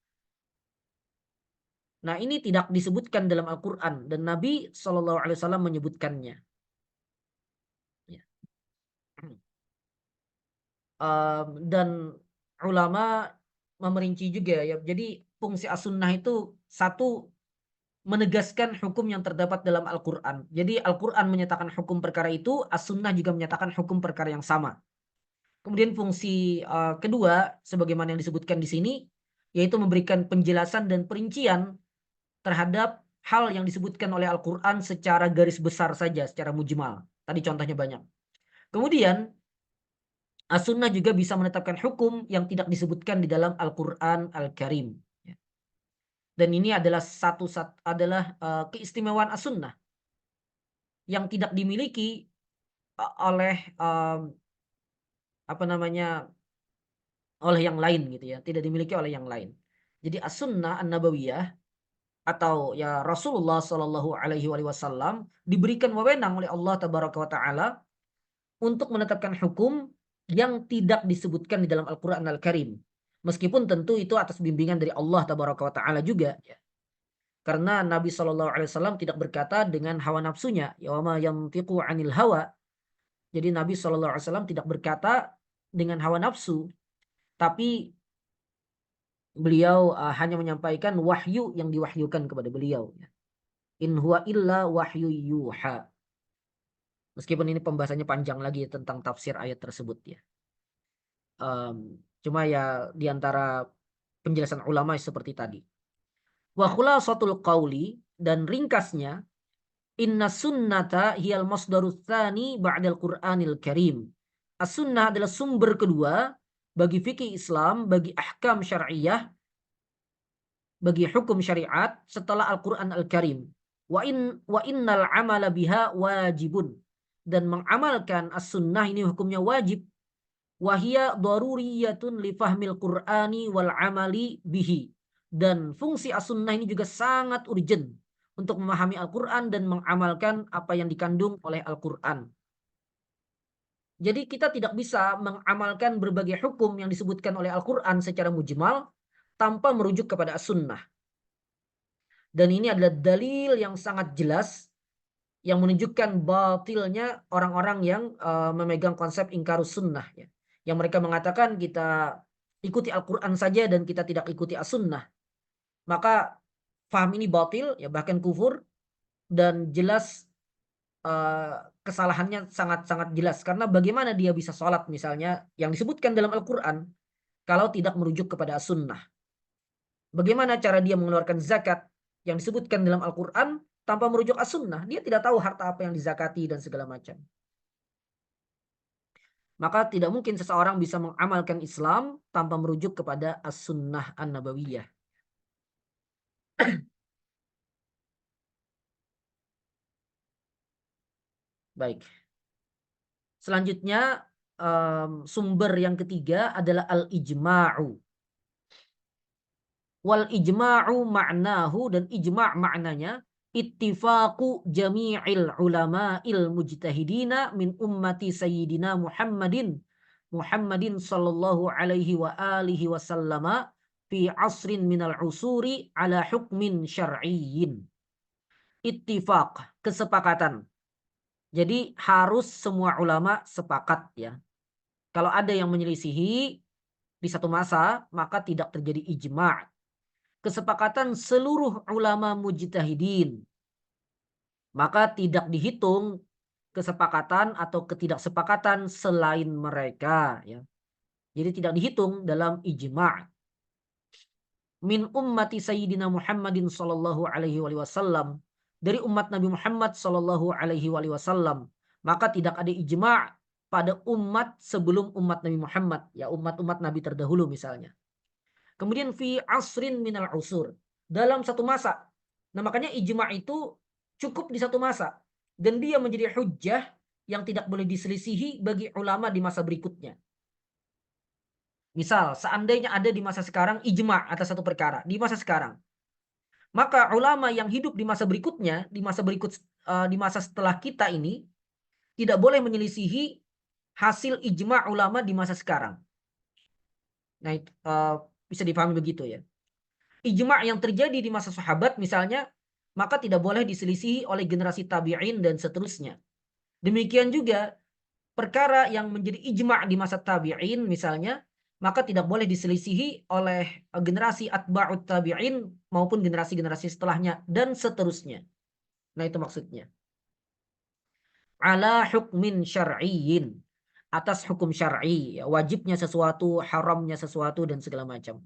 S1: Nah, ini tidak disebutkan dalam Al-Qur'an dan Nabi sallallahu alaihi wasallam menyebutkannya. Ya. Dan ulama memerinci juga, ya. Jadi fungsi as-sunnah itu satu, menegaskan hukum yang terdapat dalam Al-Qur'an. Jadi Al-Qur'an menyatakan hukum perkara itu, as-sunnah juga menyatakan hukum perkara yang sama. Kemudian fungsi kedua, sebagaimana yang disebutkan di sini, yaitu memberikan penjelasan dan perincian terhadap hal yang disebutkan oleh Al-Quran secara garis besar saja, secara mujmal. Tadi contohnya banyak. Kemudian, As-Sunnah juga bisa menetapkan hukum yang tidak disebutkan di dalam Al-Quran Al-Karim. Dan ini adalah keistimewaan As-Sunnah yang tidak dimiliki oleh oleh yang lain gitu ya, tidak dimiliki oleh yang lain. Jadi As-Sunnah An-Nabawiyah atau ya Rasulullah Shallallahu alaihi wasallam diberikan wewenang oleh Allah tabaraka wa taala untuk menetapkan hukum yang tidak disebutkan di dalam Al-Qur'an Al-Karim. Meskipun tentu itu atas bimbingan dari Allah tabaraka wa taala juga ya. Karena Nabi Shallallahu alaihi wasallam tidak berkata dengan hawa nafsunya, ya wa ma yantiqu 'anil hawa. Jadi Nabi Shallallahu alaihi wasallam tidak berkata dengan hawa nafsu, tapi beliau hanya menyampaikan wahyu yang diwahyukan kepada beliau. In huwa illa wahyu yuha. Meskipun ini pembahasannya panjang lagi tentang tafsir ayat tersebut ya. Cuma ya diantara penjelasan ulama seperti tadi. Wa khulasatul qauli, dan ringkasnya, inna sunnata hiyal masdarus tsani ba'dal Qur'anil Karim. As-sunnah adalah sumber kedua bagi fikih Islam, bagi ahkam syariah, bagi hukum syariat setelah Al-Qur'an Al-Karim. Wa innal amala biha wajibun, dan mengamalkan as-sunnah ini hukumnya wajib. Wahia daruriyatun li fahmil Qur'ani wal amali bihi, dan fungsi as-sunnah ini juga sangat urgent untuk memahami Al-Qur'an dan mengamalkan apa yang dikandung oleh Al-Qur'an. Jadi kita tidak bisa mengamalkan berbagai hukum yang disebutkan oleh Al-Qur'an secara mujmal tanpa merujuk kepada as-sunnah. Dan ini adalah dalil yang sangat jelas yang menunjukkan batilnya orang-orang yang memegang konsep ingkarus sunnah ya. Yang mereka mengatakan kita ikuti Al-Quran saja dan kita tidak ikuti as-sunnah. Maka faham ini batil ya, bahkan kufur, dan jelas kesalahannya sangat-sangat jelas. Karena bagaimana dia bisa sholat misalnya yang disebutkan dalam Al-Quran kalau tidak merujuk kepada as-sunnah. Bagaimana cara dia mengeluarkan zakat yang disebutkan dalam Al-Quran tanpa merujuk as-sunnah? Dia tidak tahu harta apa yang dizakati dan segala macam. Maka tidak mungkin seseorang bisa mengamalkan Islam tanpa merujuk kepada as-sunnah an-nabawiyah. Baik. Selanjutnya sumber yang ketiga adalah al-ijma'u. Wal ijma'u ma'nahu, dan ijma' maknanya ittifaqu jami'il ulama'il mujtahidina min ummati sayyidina Muhammadin sallallahu alaihi wa alihi wasallama fi asrin minal usuri ala hukmin syar'iyyin. Ittifaq, kesepakatan. Jadi harus semua ulama sepakat ya. Kalau ada yang menyelisihi di satu masa, maka tidak terjadi ijma'. Kesepakatan seluruh ulama mujtahidin, maka tidak dihitung kesepakatan atau ketidaksepakatan selain mereka ya. Jadi tidak dihitung dalam ijma'. Min ummati sayyidina Muhammadin sallallahu alaihi wasallam, dari umat Nabi Muhammad sallallahu alaihi wasallam, maka tidak ada ijma' pada umat sebelum umat Nabi Muhammad ya, umat-umat Nabi terdahulu misalnya. Kemudian fi asrin minal usur, dalam satu masa. Nah makanya ijma' itu cukup di satu masa, dan dia menjadi hujjah yang tidak boleh diselisihi bagi ulama di masa berikutnya. Misal seandainya ada di masa sekarang ijma' atas satu perkara di masa sekarang, maka ulama yang hidup di masa berikutnya, di masa setelah kita ini, tidak boleh menyelisihi hasil ijma' ulama di masa sekarang. Nah, bisa dipahami begitu ya. Ijma' yang terjadi di masa sahabat misalnya, maka tidak boleh diselisihi oleh generasi tabi'in dan seterusnya. Demikian juga perkara yang menjadi ijma' di masa tabi'in misalnya, maka tidak boleh diselisihi oleh generasi atba'ut tabi'in maupun generasi-generasi setelahnya dan seterusnya. Nah itu maksudnya. Ala hukmin syar'iyyin, atas hukum syar'i, ya, wajibnya sesuatu, haramnya sesuatu dan segala macam.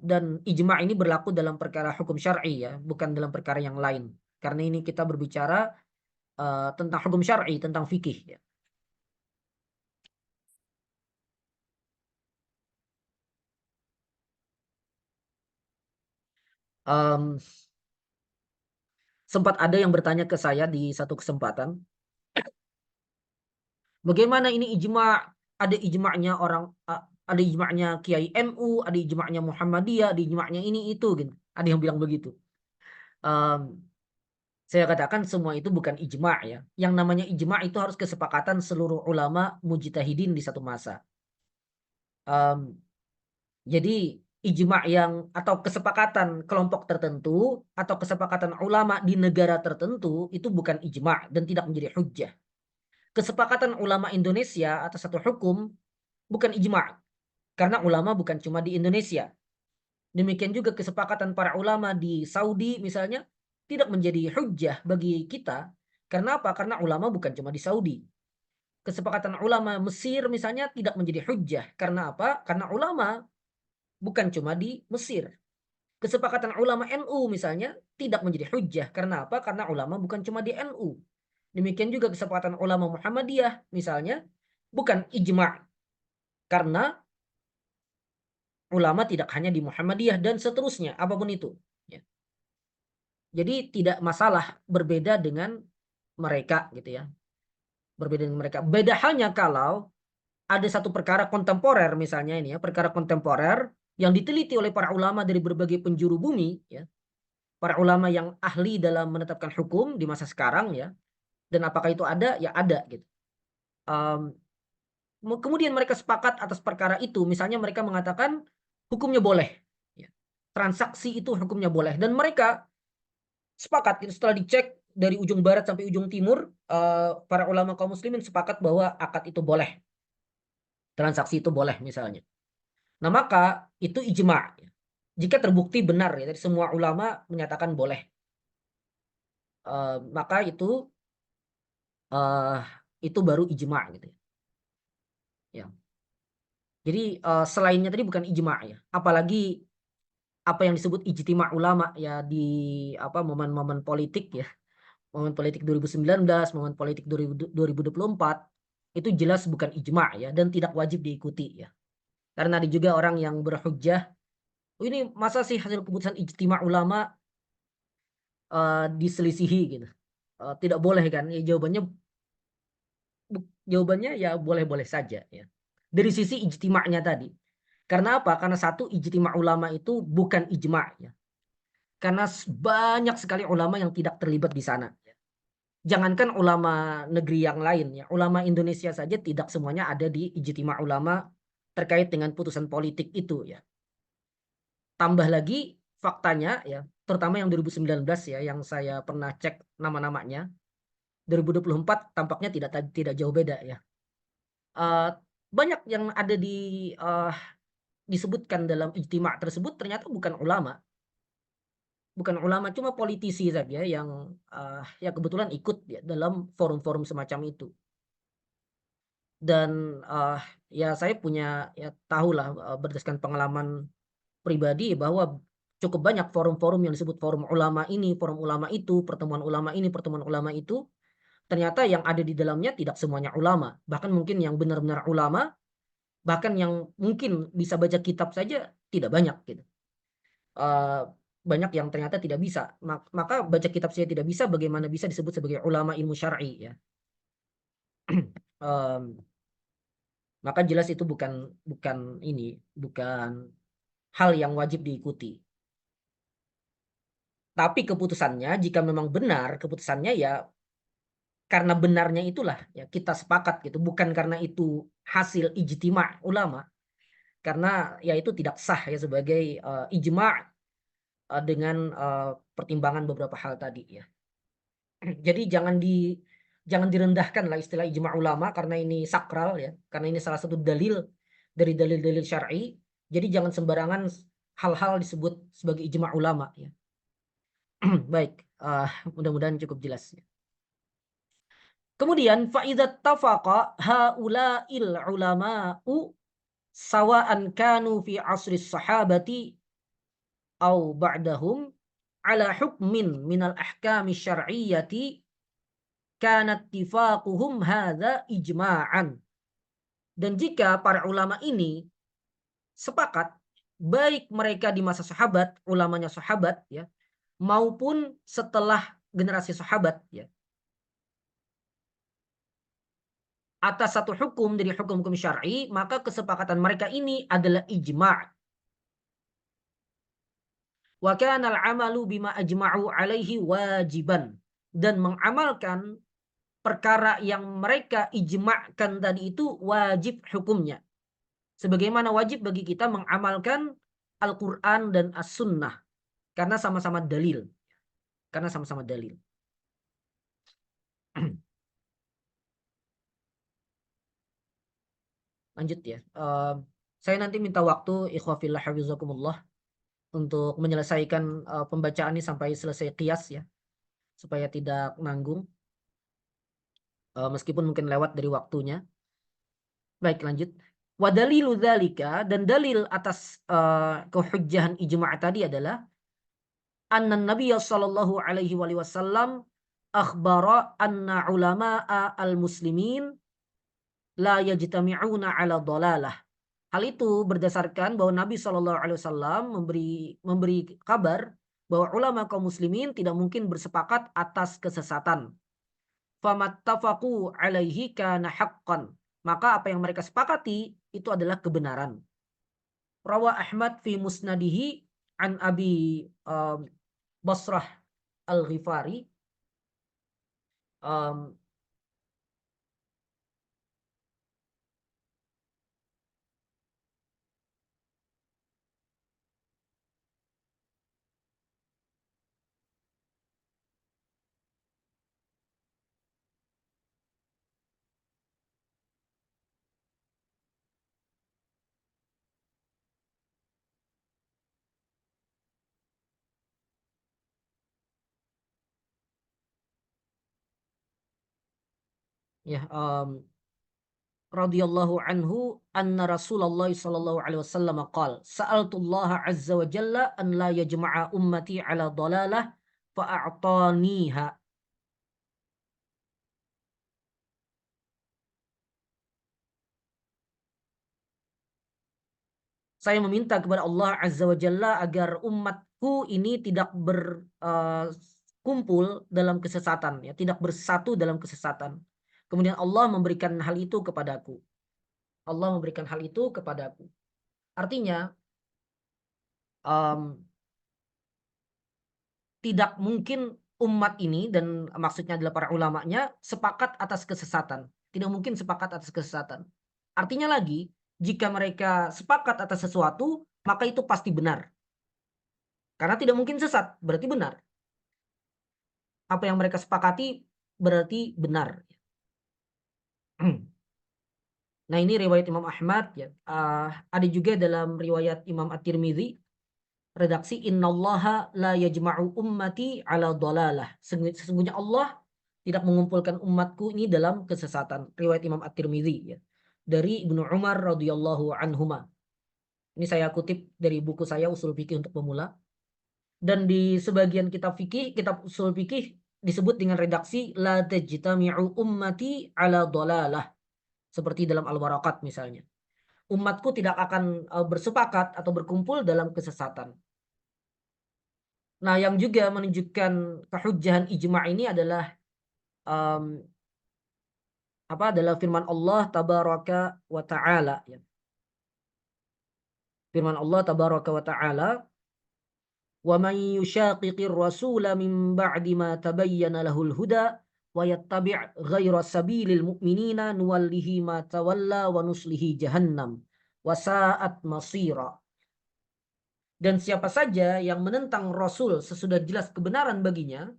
S1: Dan ijma' ini berlaku dalam perkara hukum syar'i, ya, bukan dalam perkara yang lain. Karena ini kita berbicara tentang hukum syar'i, tentang fikih, ya. Um, Sempat ada yang bertanya ke saya di satu kesempatan, bagaimana ini ijma'? Ada ijma'nya orang, ada ijma'nya Kiai NU, ada ijma'nya Muhammadiyah, ada ijma'nya ini itu, gitu. Ada yang bilang begitu. Um, saya katakan semua itu bukan ijma' ya. Yang namanya ijma' itu harus kesepakatan seluruh ulama mujtahidin di satu masa. Um, jadi ijma' yang atau kesepakatan kelompok tertentu atau kesepakatan ulama di negara tertentu itu bukan ijma' dan tidak menjadi hujjah. Kesepakatan ulama Indonesia atas satu hukum bukan ijma', karena ulama bukan cuma di Indonesia. Demikian juga kesepakatan para ulama di Saudi misalnya tidak menjadi hujjah bagi kita. Karena apa? Karena ulama bukan cuma di Saudi. Kesepakatan ulama Mesir misalnya tidak menjadi hujjah. Karena apa? Karena ulama bukan cuma di Mesir. Kesepakatan ulama NU misalnya tidak menjadi hujjah. Karena apa? Karena ulama bukan cuma di NU. Demikian juga kesepakatan ulama Muhammadiyah misalnya bukan ijma', karena ulama tidak hanya di Muhammadiyah dan seterusnya, apapun itu. Ya. Jadi tidak masalah berbeda dengan mereka gitu ya. Berbeda dengan mereka. Beda halnya kalau ada satu perkara kontemporer misalnya ini ya, perkara kontemporer yang diteliti oleh para ulama dari berbagai penjuru bumi ya. Para ulama yang ahli dalam menetapkan hukum di masa sekarang ya. Dan apakah itu ada? Ya ada gitu. Um, Kemudian mereka sepakat atas perkara itu. Misalnya mereka mengatakan hukumnya boleh. Ya. Transaksi itu hukumnya boleh. Dan mereka sepakat gitu, setelah dicek dari ujung barat sampai ujung timur, para ulama kaum muslimin sepakat bahwa akad itu boleh. Transaksi itu boleh misalnya. Nah maka itu ijma'. Ya. Jika terbukti benar ya dari semua ulama menyatakan boleh. Maka uh, itu baru ijma' gitu ya. Ya. Jadi selainnya tadi bukan ijma' ya. Apalagi apa yang disebut ijtima' ulama ya di apa momen-momen politik ya. Momen politik 2019, momen politik 2024 itu jelas bukan ijma' ya dan tidak wajib diikuti ya. Karena ada juga orang yang berhujjah, oh ini masa sih hasil keputusan ijtima' ulama diselisihi gitu. Tidak boleh kan? Ya, jawabannya ya boleh-boleh saja ya. Dari sisi ijtima'nya tadi. Karena apa? Karena satu, ijtima' ulama itu bukan ijma' ya. Karena banyak sekali ulama yang tidak terlibat di sana. Jangankan ulama negeri yang lain ya, ulama Indonesia saja tidak semuanya ada di ijtima' ulama terkait dengan putusan politik itu ya. Tambah lagi faktanya ya, terutama yang 2019 ya, yang saya pernah cek nama-namanya, 2024 tampaknya tidak jauh beda ya. Uh, Banyak yang ada disebutkan dalam ijtima' tersebut ternyata bukan ulama. Bukan ulama, cuma politisi saja yang ya kebetulan ikut ya, dalam forum-forum semacam itu. Dan ya saya punya ya tahulah berdasarkan pengalaman pribadi bahwa cukup banyak forum-forum yang disebut forum ulama ini, forum ulama itu, pertemuan ulama ini, pertemuan ulama itu, ternyata yang ada di dalamnya tidak semuanya ulama. Bahkan mungkin yang benar-benar ulama, bahkan yang mungkin bisa baca kitab saja tidak banyak gitu. Uh, Banyak yang ternyata tidak bisa. Maka baca kitab saya tidak bisa, bagaimana bisa disebut sebagai ulama ilmu syar'i ya. Um, Maka jelas itu bukan bukan ini, bukan hal yang wajib diikuti. Tapi keputusannya jika memang benar, keputusannya ya karena benarnya itulah ya kita sepakat gitu, bukan karena itu hasil ijtima' ulama. Karena ya itu tidak sah ya sebagai ijma' dengan pertimbangan beberapa hal tadi ya. Jadi jangan direndahkan lah istilah ijma' ulama karena ini sakral ya, karena ini salah satu dalil dari dalil-dalil syar'i. Jadi jangan sembarangan hal-hal disebut sebagai ijma' ulama ya. Baik, mudah-mudahan cukup jelas ya. Kemudian fa'idzat tafaqa haula'il ulama'u sawa'an kanu fi asri sahabati au ba'dahum ala hukmin minal ahkami syar'iyyati kanat tifaquhum hadza ijma'an. Dan jika para ulama ini sepakat, baik mereka di masa sahabat, ulamanya sahabat ya, maupun setelah generasi sahabat ya, atas satu hukum dari hukum-hukum syar'i, maka kesepakatan mereka ini adalah ijma'. Wa kana al-'amalu bima ajma'u 'alaihi wajiban. Dan mengamalkan perkara yang mereka ijma'kan tadi itu wajib hukumnya. Sebagaimana wajib bagi kita mengamalkan Al-Quran dan As-Sunnah. Karena sama-sama dalil. Karena sama-sama dalil. Lanjut ya. Saya nanti minta waktu ikhwafillah hafizakumullah untuk menyelesaikan pembacaan ini sampai selesai qiyas ya. Supaya tidak nanggung. Meskipun mungkin lewat dari waktunya. Baik, lanjut. Wa dalilu dzalika, dan dalil atas kehujjahan ijma' tadi adalah anna Nabi sallallahu alaihi wasallam akhbara anna ulama'a al-muslimin la yajtami'una ala dhalalah. Hal itu berdasarkan bahwa Nabi sallallahu alaihi wasallam memberi kabar bahwa ulama kaum muslimin tidak mungkin bersepakat atas kesesatan. Famattafaqu alaihi kana haqqan. Maka apa yang mereka sepakati itu adalah kebenaran. Rawa Ahmad fi musnadihi an Abi Basrah Al-Ghifari. Ya, radhiyallahu anhu anna Rasulullah sallallahu alaihi wasallam qala sa'altullah azza wa jalla an la yajma'a ummati ala dhalalah fa'a'taniha. Saya meminta kepada Allah azza wa jalla agar umatku ini tidak berkumpul dalam kesesatan ya, tidak bersatu dalam kesesatan. Kemudian Allah memberikan hal itu kepadaku. Allah memberikan hal itu kepadaku. Artinya tidak mungkin umat ini, dan maksudnya adalah para ulamanya, sepakat atas kesesatan. Tidak mungkin sepakat atas kesesatan. Artinya lagi, jika mereka sepakat atas sesuatu, maka itu pasti benar. Karena tidak mungkin sesat, berarti benar. Apa yang mereka sepakati berarti benar. Nah, ini riwayat Imam Ahmad ya. Ada juga dalam riwayat Imam At-Tirmidzi, redaksi innallaha la yajma'u ummati ala dhalalah. Sesungguhnya Allah tidak mengumpulkan umatku ini dalam kesesatan. Riwayat Imam At-Tirmidzi ya. Dari Ibnu Umar radhiyallahu anhuma. Ini saya kutip dari buku saya Ushul Fikih untuk pemula. Dan di sebagian kitab fikih, kitab usul fikih disebut dengan redaksi la tajtami'u ummati ala dhalalah. Seperti dalam Al-Waraqat misalnya. Umatku tidak akan bersepakat atau berkumpul dalam kesesatan. Nah, yang juga menunjukkan kehujjahan ijma' ini adalah adalah firman Allah tabaraka wa ta'ala ya. Firman Allah tabaraka wa ta'ala, wa man yushaqiqir rasula min ba'di ma tabayyana lahul huda wa yattabi' ghaira sabilil mu'minina nuwallihi ma tawalla wa nuslihi jahannam wa sa'at masira. Dan siapa saja yang menentang Rasul sesudah jelas kebenaran baginya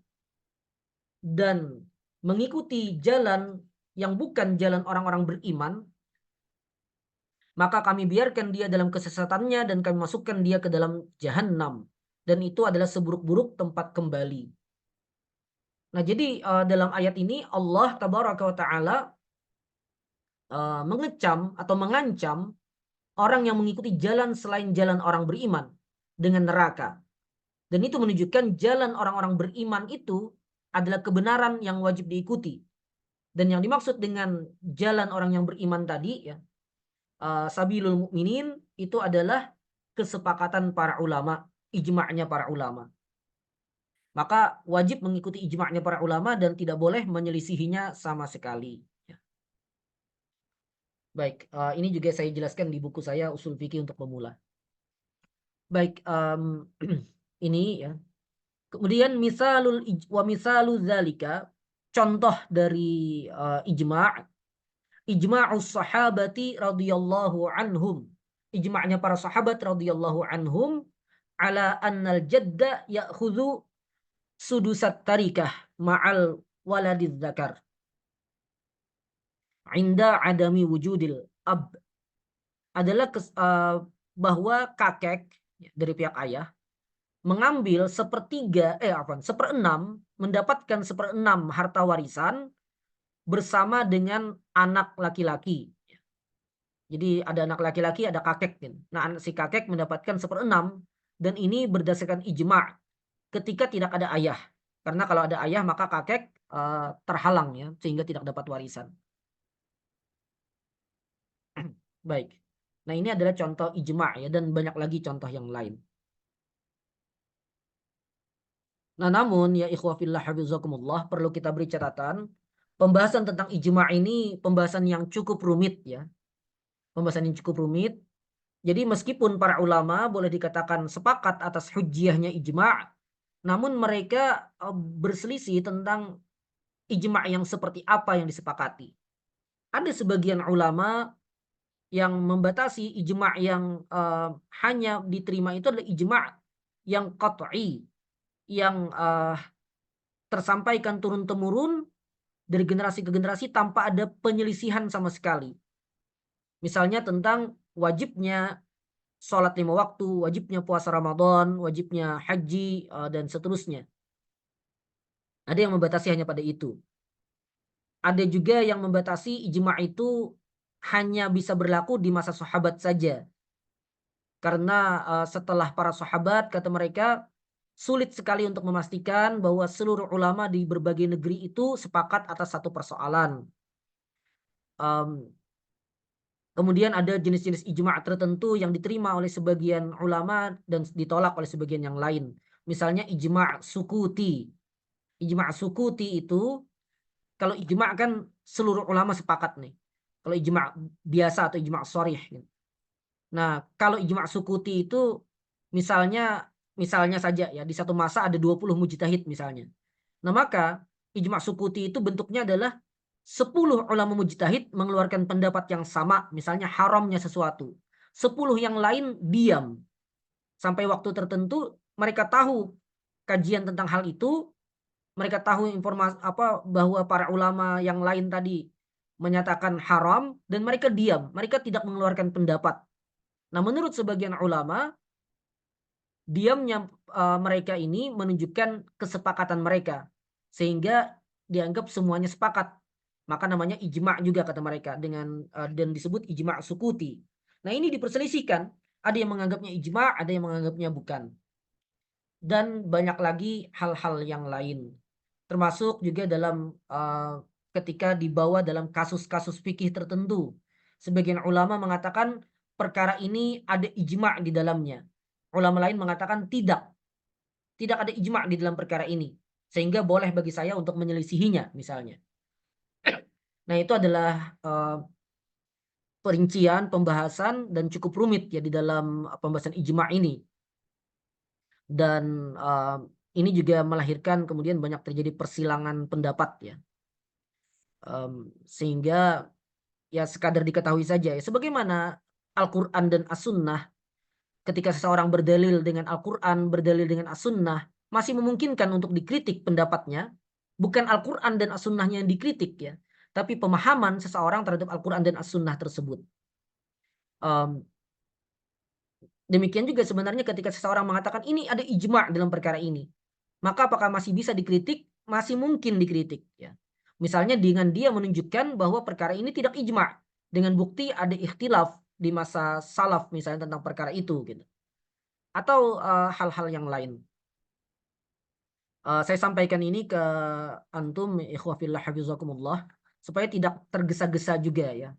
S1: dan mengikuti jalan yang bukan jalan orang-orang beriman, maka kami biarkan dia dalam kesesatannya dan kami masukkan dia ke dalam jahannam. Dan itu adalah seburuk-buruk tempat kembali. Nah, jadi dalam ayat ini Allah tabaraka wa taala mengecam atau mengancam orang yang mengikuti jalan selain jalan orang beriman dengan neraka. Dan itu menunjukkan jalan orang-orang beriman itu adalah kebenaran yang wajib diikuti. Dan yang dimaksud dengan jalan orang yang beriman tadi ya, sabilul mukminin itu adalah kesepakatan para ulama, ijma'nya para ulama. Maka wajib mengikuti ijma'nya para ulama dan tidak boleh menyelisihinya sama sekali. Ya. Baik, ini juga saya jelaskan di buku saya Usul Fikih untuk Pemula. Baik, ini ya. Kemudian misalu dzalika, contoh dari ijma', ijma'us sahabati radhiyallahu anhum. Ijma'nya para sahabat radhiyallahu anhum ala annal jadda ya'khudhu sudusat tarikah ma'al waladiz zakar inda adami wujudil ab, adalah bahwa kakek dari pihak ayah mengambil seperenam, mendapatkan seperenam harta warisan bersama dengan anak laki-laki. Jadi ada anak laki-laki, ada kakek. Nah, si kakek mendapatkan seperenam, dan ini berdasarkan ijma' ketika tidak ada ayah. Karena kalau ada ayah maka kakek terhalang ya, sehingga tidak dapat warisan. Baik. Nah, ini adalah contoh ijma' ya, dan banyak lagi contoh yang lain. Nah, namun ya ikhwah fillah hafizakumullah, perlu kita beri catatan, pembahasan tentang ijma' ini pembahasan yang cukup rumit ya. Pembahasan yang cukup rumit. Jadi meskipun para ulama boleh dikatakan sepakat atas hujjahnya ijma', namun mereka berselisih tentang ijma' yang seperti apa yang disepakati. Ada sebagian ulama yang membatasi ijma' yang hanya diterima itu adalah ijma' yang qat'i, yang tersampaikan turun-temurun dari generasi ke generasi tanpa ada penyelisihan sama sekali. Misalnya tentang wajibnya sholat 5 waktu, wajibnya puasa Ramadan, wajibnya haji, dan seterusnya. Ada yang membatasi hanya pada itu. Ada juga yang membatasi ijma' itu hanya bisa berlaku di masa sahabat saja. Karena setelah para sahabat, kata mereka, sulit sekali untuk memastikan bahwa seluruh ulama di berbagai negeri itu sepakat atas satu persoalan. Kemudian ada jenis-jenis ijma' tertentu yang diterima oleh sebagian ulama dan ditolak oleh sebagian yang lain. Misalnya ijma' sukuti. Ijma' sukuti itu, kalau ijma' kan seluruh ulama sepakat nih. Kalau ijma' biasa atau ijma' sharih. Nah, kalau ijma' sukuti itu misalnya saja ya, di satu masa ada 20 mujtahid misalnya. Nah, maka ijma' sukuti itu bentuknya adalah 10 ulama mujtahid mengeluarkan pendapat yang sama, misalnya haramnya sesuatu. 10 yang lain diam. Sampai waktu tertentu mereka tahu kajian tentang hal itu, mereka tahu informasi bahwa para ulama yang lain tadi menyatakan haram, dan mereka diam, mereka tidak mengeluarkan pendapat. Nah, menurut sebagian ulama, diamnya mereka ini menunjukkan kesepakatan mereka, sehingga dianggap semuanya sepakat. Maka namanya ijma' juga kata mereka, dan disebut ijma' sukuti. Nah, ini diperselisihkan. Ada yang menganggapnya ijma', ada yang menganggapnya bukan. Dan banyak lagi hal-hal yang lain. Termasuk juga dalam ketika dibawa dalam kasus-kasus fikih tertentu. Sebagian ulama mengatakan perkara ini ada ijma' di dalamnya. Ulama lain mengatakan tidak. Tidak ada ijma' di dalam perkara ini. Sehingga boleh bagi saya untuk menyelisihinya misalnya. Nah, itu adalah perincian, pembahasan, dan cukup rumit ya di dalam pembahasan ijma' ini. Dan ini juga melahirkan kemudian banyak terjadi persilangan pendapat ya. Sehingga ya sekadar diketahui saja ya, sebagaimana Al-Quran dan As-Sunnah, ketika seseorang berdalil dengan Al-Quran, berdalil dengan As-Sunnah, masih memungkinkan untuk dikritik pendapatnya. Bukan Al-Quran dan As-Sunnahnya yang dikritik ya, tapi pemahaman seseorang terhadap Al-Quran dan As-Sunnah tersebut. Demikian juga sebenarnya ketika seseorang mengatakan ini ada ijma' dalam perkara ini, maka apakah masih bisa dikritik? masih mungkin dikritik ya. Misalnya dengan dia menunjukkan bahwa perkara ini tidak ijma' dengan bukti ada ikhtilaf di masa salaf misalnya tentang perkara itu gitu. Atau hal-hal yang lain. Saya sampaikan ini ke antum ikhwah fillah hafizakumullah supaya tidak tergesa-gesa juga ya.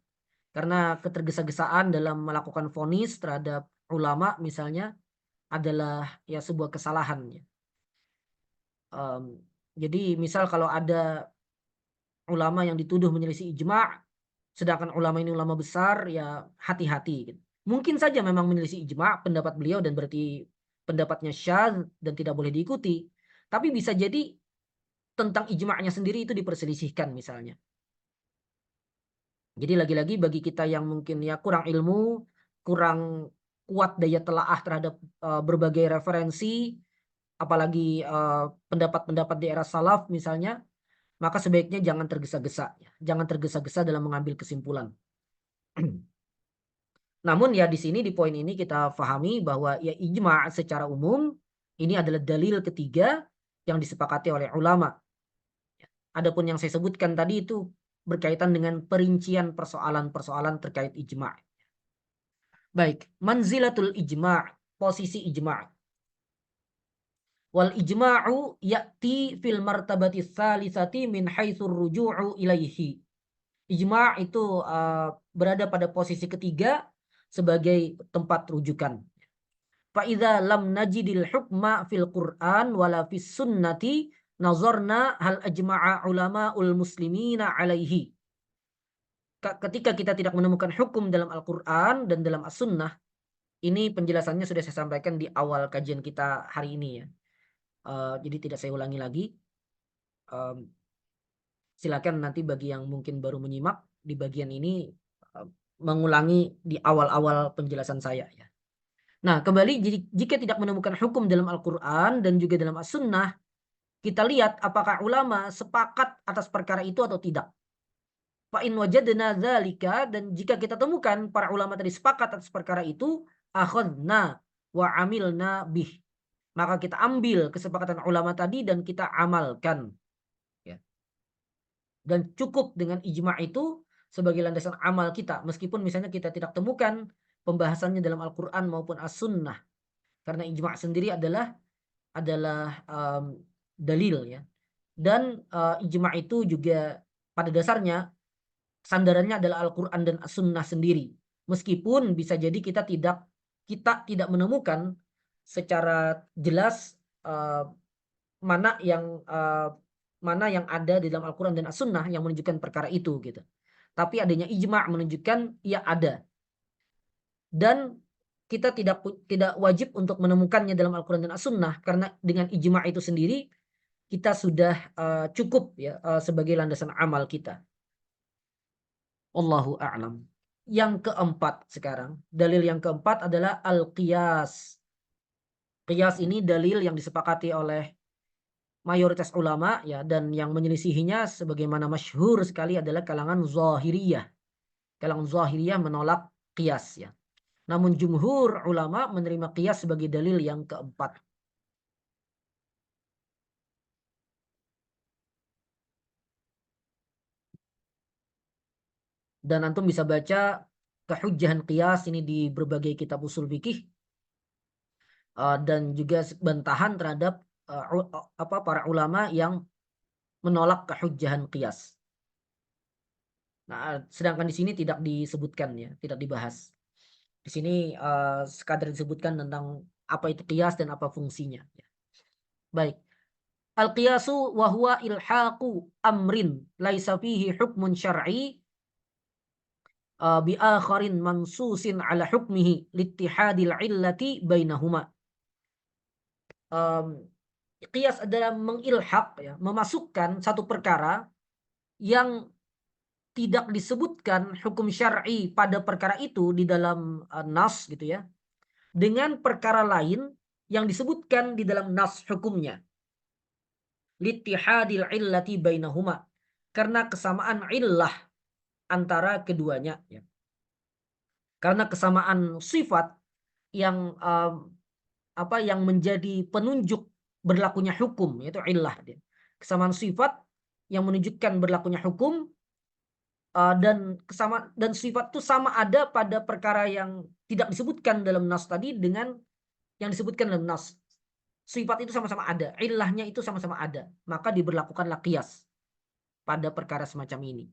S1: Karena ketergesa-gesaan dalam melakukan vonis terhadap ulama misalnya adalah ya sebuah kesalahan ya. Jadi misal kalau ada ulama yang dituduh menyelisih ijma', sedangkan ulama ini ulama besar, ya hati-hati gitu. Mungkin saja memang menyelisih ijma' pendapat beliau dan berarti pendapatnya syadz dan tidak boleh diikuti. Tapi bisa jadi tentang ijma'nya sendiri itu diperselisihkan misalnya. Jadi lagi-lagi bagi kita yang mungkin ya kurang ilmu, kurang kuat daya telaah terhadap berbagai referensi, apalagi pendapat-pendapat di era salaf misalnya, maka sebaiknya jangan tergesa-gesa ya. Jangan tergesa-gesa dalam mengambil kesimpulan. Namun ya di sini di poin ini kita pahami bahwa ya ijma' secara umum ini adalah dalil ketiga yang disepakati oleh ulama. Adapun yang saya sebutkan tadi itu berkaitan dengan perincian persoalan-persoalan terkait ijma'. Baik, manzilatul ijma', posisi ijma'. Wal ijma'u ya'ti fil martabati tsalitsati min haitsur ruju'u ilaihi. Ijma' itu berada pada posisi ketiga sebagai tempat rujukan. Fa idza lam najidil hukma fil Qur'an wala fis sunnati nazarna hal ajma'a ulama'ul muslimina alaihi. Ketika kita tidak menemukan hukum dalam Al-Qur'an dan dalam As-Sunnah, ini penjelasannya sudah saya sampaikan di awal kajian kita hari ini ya. Jadi tidak saya ulangi lagi. Silakan nanti bagi yang mungkin baru menyimak di bagian ini mengulangi di awal-awal penjelasan saya ya. Nah, kembali jika tidak menemukan hukum dalam Al-Qur'an dan juga dalam As-Sunnah, kita lihat apakah ulama sepakat atas perkara itu atau tidak. Fa in wajadna dzalika, dan jika kita temukan para ulama tadi sepakat atas perkara itu, akhadna wa amilna bih. Maka kita ambil kesepakatan ulama tadi dan kita amalkan. Ya. Dan cukup dengan ijma' itu sebagai landasan amal kita. Meskipun misalnya kita tidak temukan pembahasannya dalam Al-Quran maupun As-Sunnah. Karena ijma' sendiri adalah dalil ya. Dan ijma' itu juga pada dasarnya sandarannya adalah Al-Quran dan As-Sunnah sendiri. Meskipun bisa jadi kita tidak menemukan secara jelas mana yang ada di dalam Al-Quran dan As-Sunnah yang menunjukkan perkara itu gitu. Tapi adanya ijma' menunjukkan ya ada. Dan kita tidak wajib untuk menemukannya dalam Al-Quran dan As-Sunnah karena dengan ijma' itu sendiri kita sudah cukup ya sebagai landasan amal kita. Wallahu a'lam. Yang keempat sekarang, dalil yang keempat adalah al-qiyas. Qiyas ini dalil yang disepakati oleh mayoritas ulama ya, dan yang menyelisihinya sebagaimana masyhur sekali adalah kalangan Zahiriyah. Kalangan Zahiriyah menolak qiyas ya. Namun jumhur ulama menerima qiyas sebagai dalil yang keempat. Dan antum bisa baca kehujjahan qiyas ini di berbagai kitab usul fikih dan juga bantahan terhadap para ulama yang menolak kehujjahan qiyas. Nah, sedangkan di sini tidak disebutkan ya, tidak dibahas. Di sini sekadar disebutkan tentang apa itu qiyas dan apa fungsinya. Baik. Al-qiyasu wa huwa ilhaqu amrin laisa fihi hukmun syar'i bi akharin mansusin ala hukmihi littihadil illati bainahuma. Qiyas adalah mengilhaq ya, memasukkan satu perkara yang tidak disebutkan hukum syar'i pada perkara itu di dalam nas gitu ya, dengan perkara lain yang disebutkan di dalam nas hukumnya. Littihadil illati bainahuma, karena kesamaan illah antara keduanya ya. Karena kesamaan sifat yang yang menjadi penunjuk berlakunya hukum, yaitu illah. kesamaan sifat yang menunjukkan berlakunya hukum, dan sifat itu sama ada pada perkara yang tidak disebutkan dalam nas tadi dengan yang disebutkan dalam nas. Sifat itu sama-sama ada, ilahnya itu sama-sama ada, maka diberlakukanlah qiyas pada perkara semacam ini.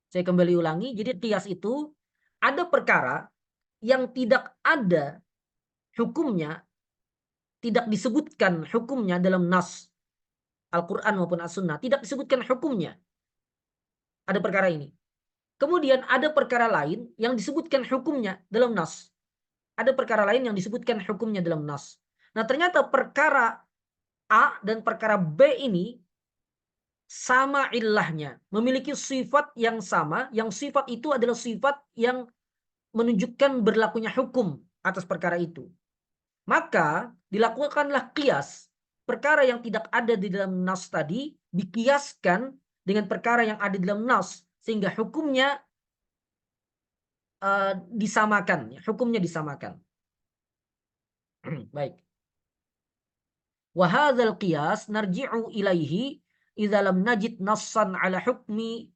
S1: Saya kembali ulangi, jadi qiyas itu ada perkara yang tidak ada hukumnya, tidak disebutkan hukumnya dalam nas Al-Quran maupun As-Sunnah, tidak disebutkan hukumnya. Ada perkara ini. Kemudian ada perkara lain yang disebutkan hukumnya dalam nas. Ada perkara lain yang disebutkan hukumnya dalam nas. Nah, ternyata perkara A dan perkara B ini sama ilahnya, memiliki sifat yang sama, yang sifat itu adalah sifat yang menunjukkan berlakunya hukum atas perkara itu. Maka dilakukanlah qiyas. Perkara yang tidak ada di dalam nas tadi dikiaskan dengan perkara yang ada di dalam nas, sehingga hukumnya disamakan, hukumnya disamakan. Baik. Wa hadzal qiyas narji'u ilaihi idza lam najid nassan ala hukmi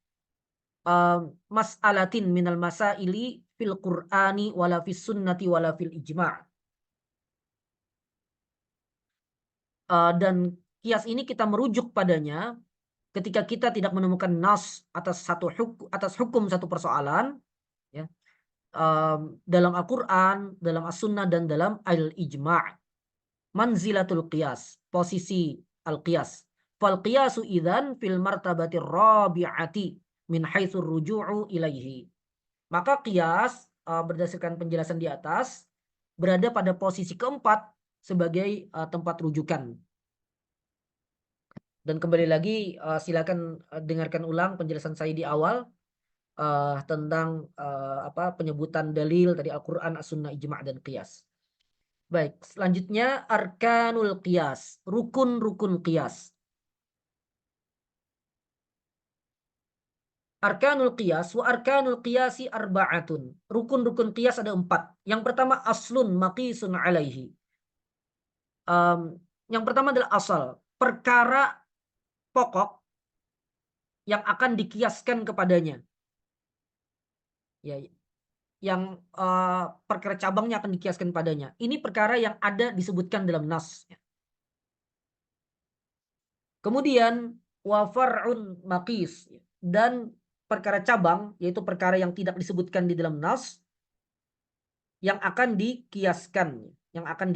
S1: mas'alatin minal masaili fil Qur'ani wala fis sunnati wala fil ijma'. Dan kias ini kita merujuk padanya ketika kita tidak menemukan nas atas hukum satu persoalan, ya, dalam Al-Quran, dalam As-Sunnah, dan dalam Al-Ijma'. Manzilatul qiyas, posisi al-qiyas. Fal qiyasu idzan fil martabatir rabi'ati min haitsu ruju'u ilaihi. Maka qiyas berdasarkan penjelasan di atas berada pada posisi keempat sebagai tempat rujukan. Dan kembali lagi silakan dengarkan ulang penjelasan saya di awal tentang penyebutan dalil tadi Al-Quran, As-Sunnah, Ijma' dan qiyas. Baik, selanjutnya arkanul qiyas, rukun-rukun qiyas. Arkanul qiyas wa arkanul qiyasi arba'atun. Rukun-rukun qiyas ada 4. Yang pertama aslun maqisun alaihi. Yang pertama adalah asal, perkara pokok yang akan dikiaskan kepadanya. Ya, yang perkara cabangnya akan dikiaskan padanya. Ini perkara yang ada disebutkan dalam nas. Kemudian wa far'un maqis, dan perkara cabang yaitu perkara yang tidak disebutkan di dalam nas yang akan dikiaskan, yang akan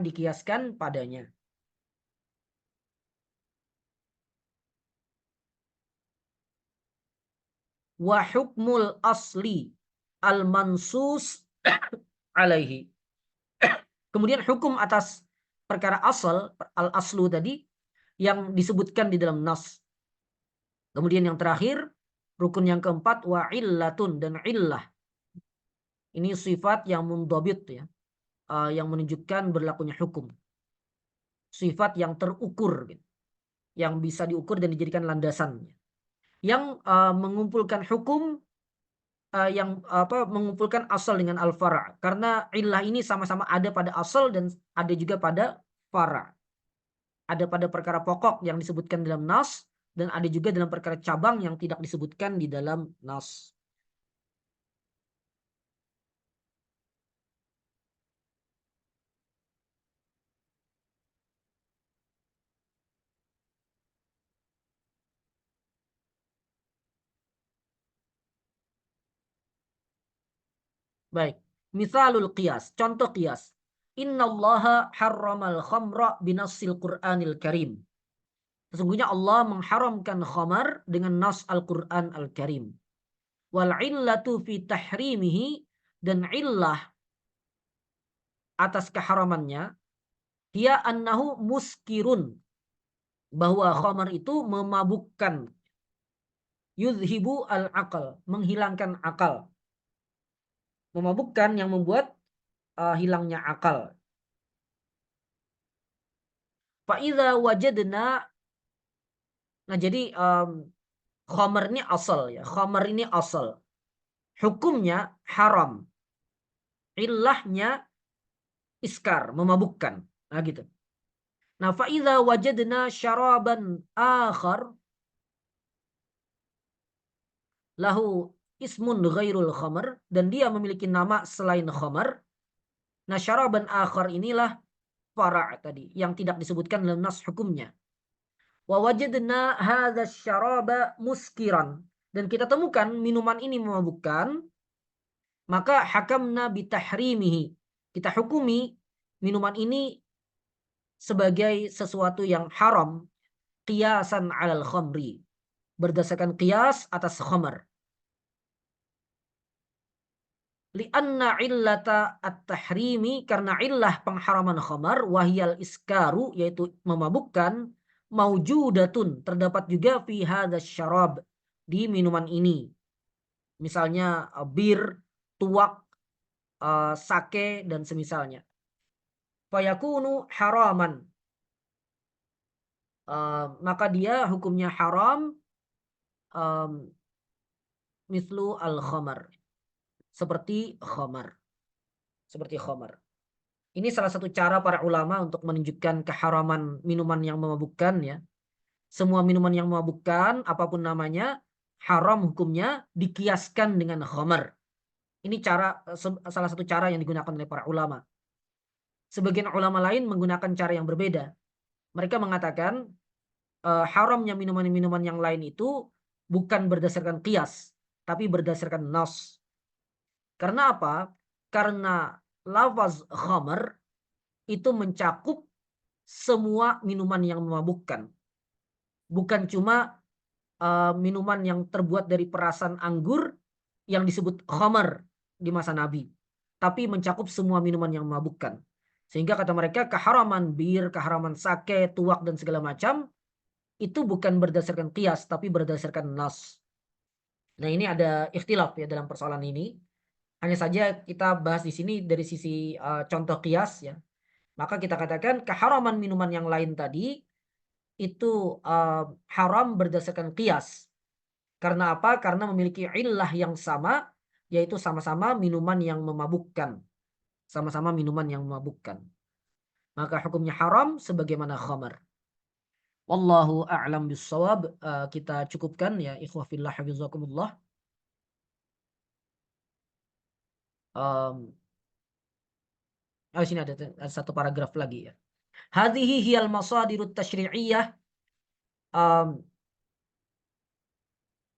S1: dikiaskan padanya. Wa hukmul asli al-mansus alaihi. Kemudian hukum atas perkara asal, al-aslu tadi, yang disebutkan di dalam nas. Kemudian yang terakhir, rukun yang keempat, wa illatun, dan illah. Ini sifat yang mundhabit, ya, yang menunjukkan berlakunya hukum. Sifat yang terukur, gitu, yang bisa diukur dan dijadikan landasan. Yang mengumpulkan hukum, yang mengumpulkan asal dengan al-fara'. Karena illah ini sama-sama ada pada asal dan ada juga pada fara'. Ada pada perkara pokok yang disebutkan dalam nas, dan ada juga dalam perkara cabang yang tidak disebutkan di dalam nas. Baik. Misalul qiyas, contoh qiyas. Innallaha harramal khamra binassil Qur'anil Karim. Sesungguhnya Allah mengharamkan khamar dengan nas Al-Quran Al-Karim. Wal illatu fi tahrimihi, dan illah atas keharamannya, dia annahu muskirun, bahwa khamar itu memabukkan. Yudhibu al-aqal, menghilangkan akal. Memabukkan yang membuat hilangnya akal. Fa'idha wajadna, nah jadi khamar ini asal, ya. Khamar ini asal. Hukumnya haram. illahnya iskar, memabukkan. Nah gitu. Nah, fa idza wajadna syaraban akhar lahu ismun ghairul khamr, dan dia memiliki nama selain khamr. Nah, syaraban akhar inilah fara' tadi yang tidak disebutkan dalam nas hukumnya. Wa wajadna hadza syaraba muskiran, dan kita temukan minuman ini memabukkan, maka hakamna bitahrimihi, kita hukumi minuman ini sebagai sesuatu yang haram qiyasan 'alal khamri, berdasarkan qiyas atas khamr. Lianna illata at-tahrimi, karena illah pengharaman khamar, wahyal iskaru, yaitu memabukkan, maujudatun, terdapat juga fi hadzal syarab, di minuman ini. Misalnya bir, tuak, sake dan semisalnya. Fayakunu haraman. Maka dia hukumnya haram, mislu al-khamar, seperti khamar. Seperti khamar. Ini salah satu cara para ulama untuk menunjukkan keharaman minuman yang memabukkan ya. Semua minuman yang memabukkan, apapun namanya, haram hukumnya dikiaskan dengan khamar. Ini salah satu cara yang digunakan oleh para ulama. Sebagian ulama lain menggunakan cara yang berbeda. Mereka mengatakan haramnya minuman-minuman yang lain itu bukan berdasarkan qiyas, tapi berdasarkan nas. Karena apa? Karena lafaz khamar itu mencakup semua minuman yang memabukkan. Bukan cuma minuman yang terbuat dari perasan anggur yang disebut khamar di masa Nabi, tapi mencakup semua minuman yang memabukkan. Sehingga kata mereka keharaman bir, keharaman sake, tuak dan segala macam itu bukan berdasarkan qiyas, tapi berdasarkan nas. Nah, ini ada ikhtilaf ya dalam persoalan ini. Hanya saja kita bahas di sini dari sisi contoh qiyas ya. Maka kita katakan keharaman minuman yang lain tadi itu haram berdasarkan qiyas. Karena apa? Karena memiliki illah yang sama, yaitu sama-sama minuman yang memabukkan. Sama-sama minuman yang memabukkan. Maka hukumnya haram sebagaimana khamar. Wallahu a'lam bissawab. Kita cukupkan ya ikhwah fillah hafizakumullah. Sini ada satu paragraf lagi ya. Hadhihi hiyal masadirut tasyri'iyah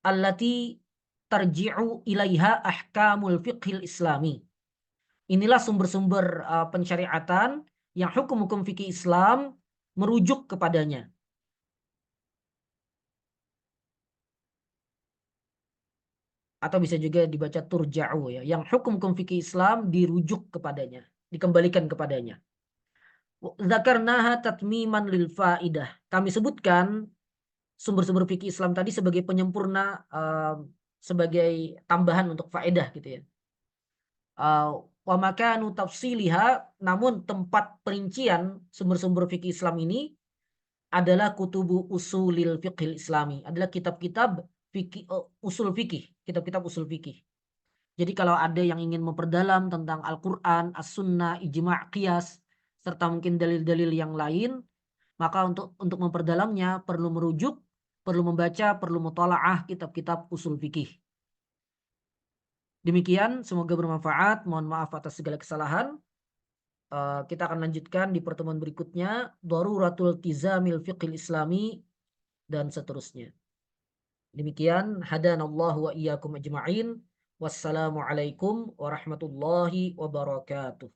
S1: allati tarji'u ilaiha ahkamul fiqhil islami. Inilah sumber-sumber pensyariatan yang hukum-hukum fikih Islam merujuk kepadanya. Atau bisa juga dibaca turja'u ya, yang hukum-hukum fikih Islam dirujuk kepadanya, dikembalikan kepadanya. Dzakarnaha tatmiman lil faidah. Kami sebutkan sumber-sumber fikih Islam tadi sebagai penyempurna, sebagai tambahan untuk faedah gitu ya. Wa makanu tafsiliha, namun tempat perincian sumber-sumber fikih Islam ini adalah kutubu usulil fiqhil islami, adalah kitab-kitab fikih, usul fikih, kitab-kitab usul fikih. Jadi kalau ada yang ingin memperdalam tentang Al-Quran, As-Sunnah, Ijma', Qiyas, serta mungkin dalil-dalil yang lain, maka untuk memperdalamnya perlu merujuk, perlu membaca, perlu mutalaah kitab-kitab usul fikih. Demikian, semoga bermanfaat. Mohon maaf atas segala kesalahan. Kita akan lanjutkan di pertemuan berikutnya. Daruratul tizamil fiqhil islami dan seterusnya. Demikian, hadanallahu wa iyyakum ajma'in. Wassalamualaikum warahmatullahi wabarakatuh.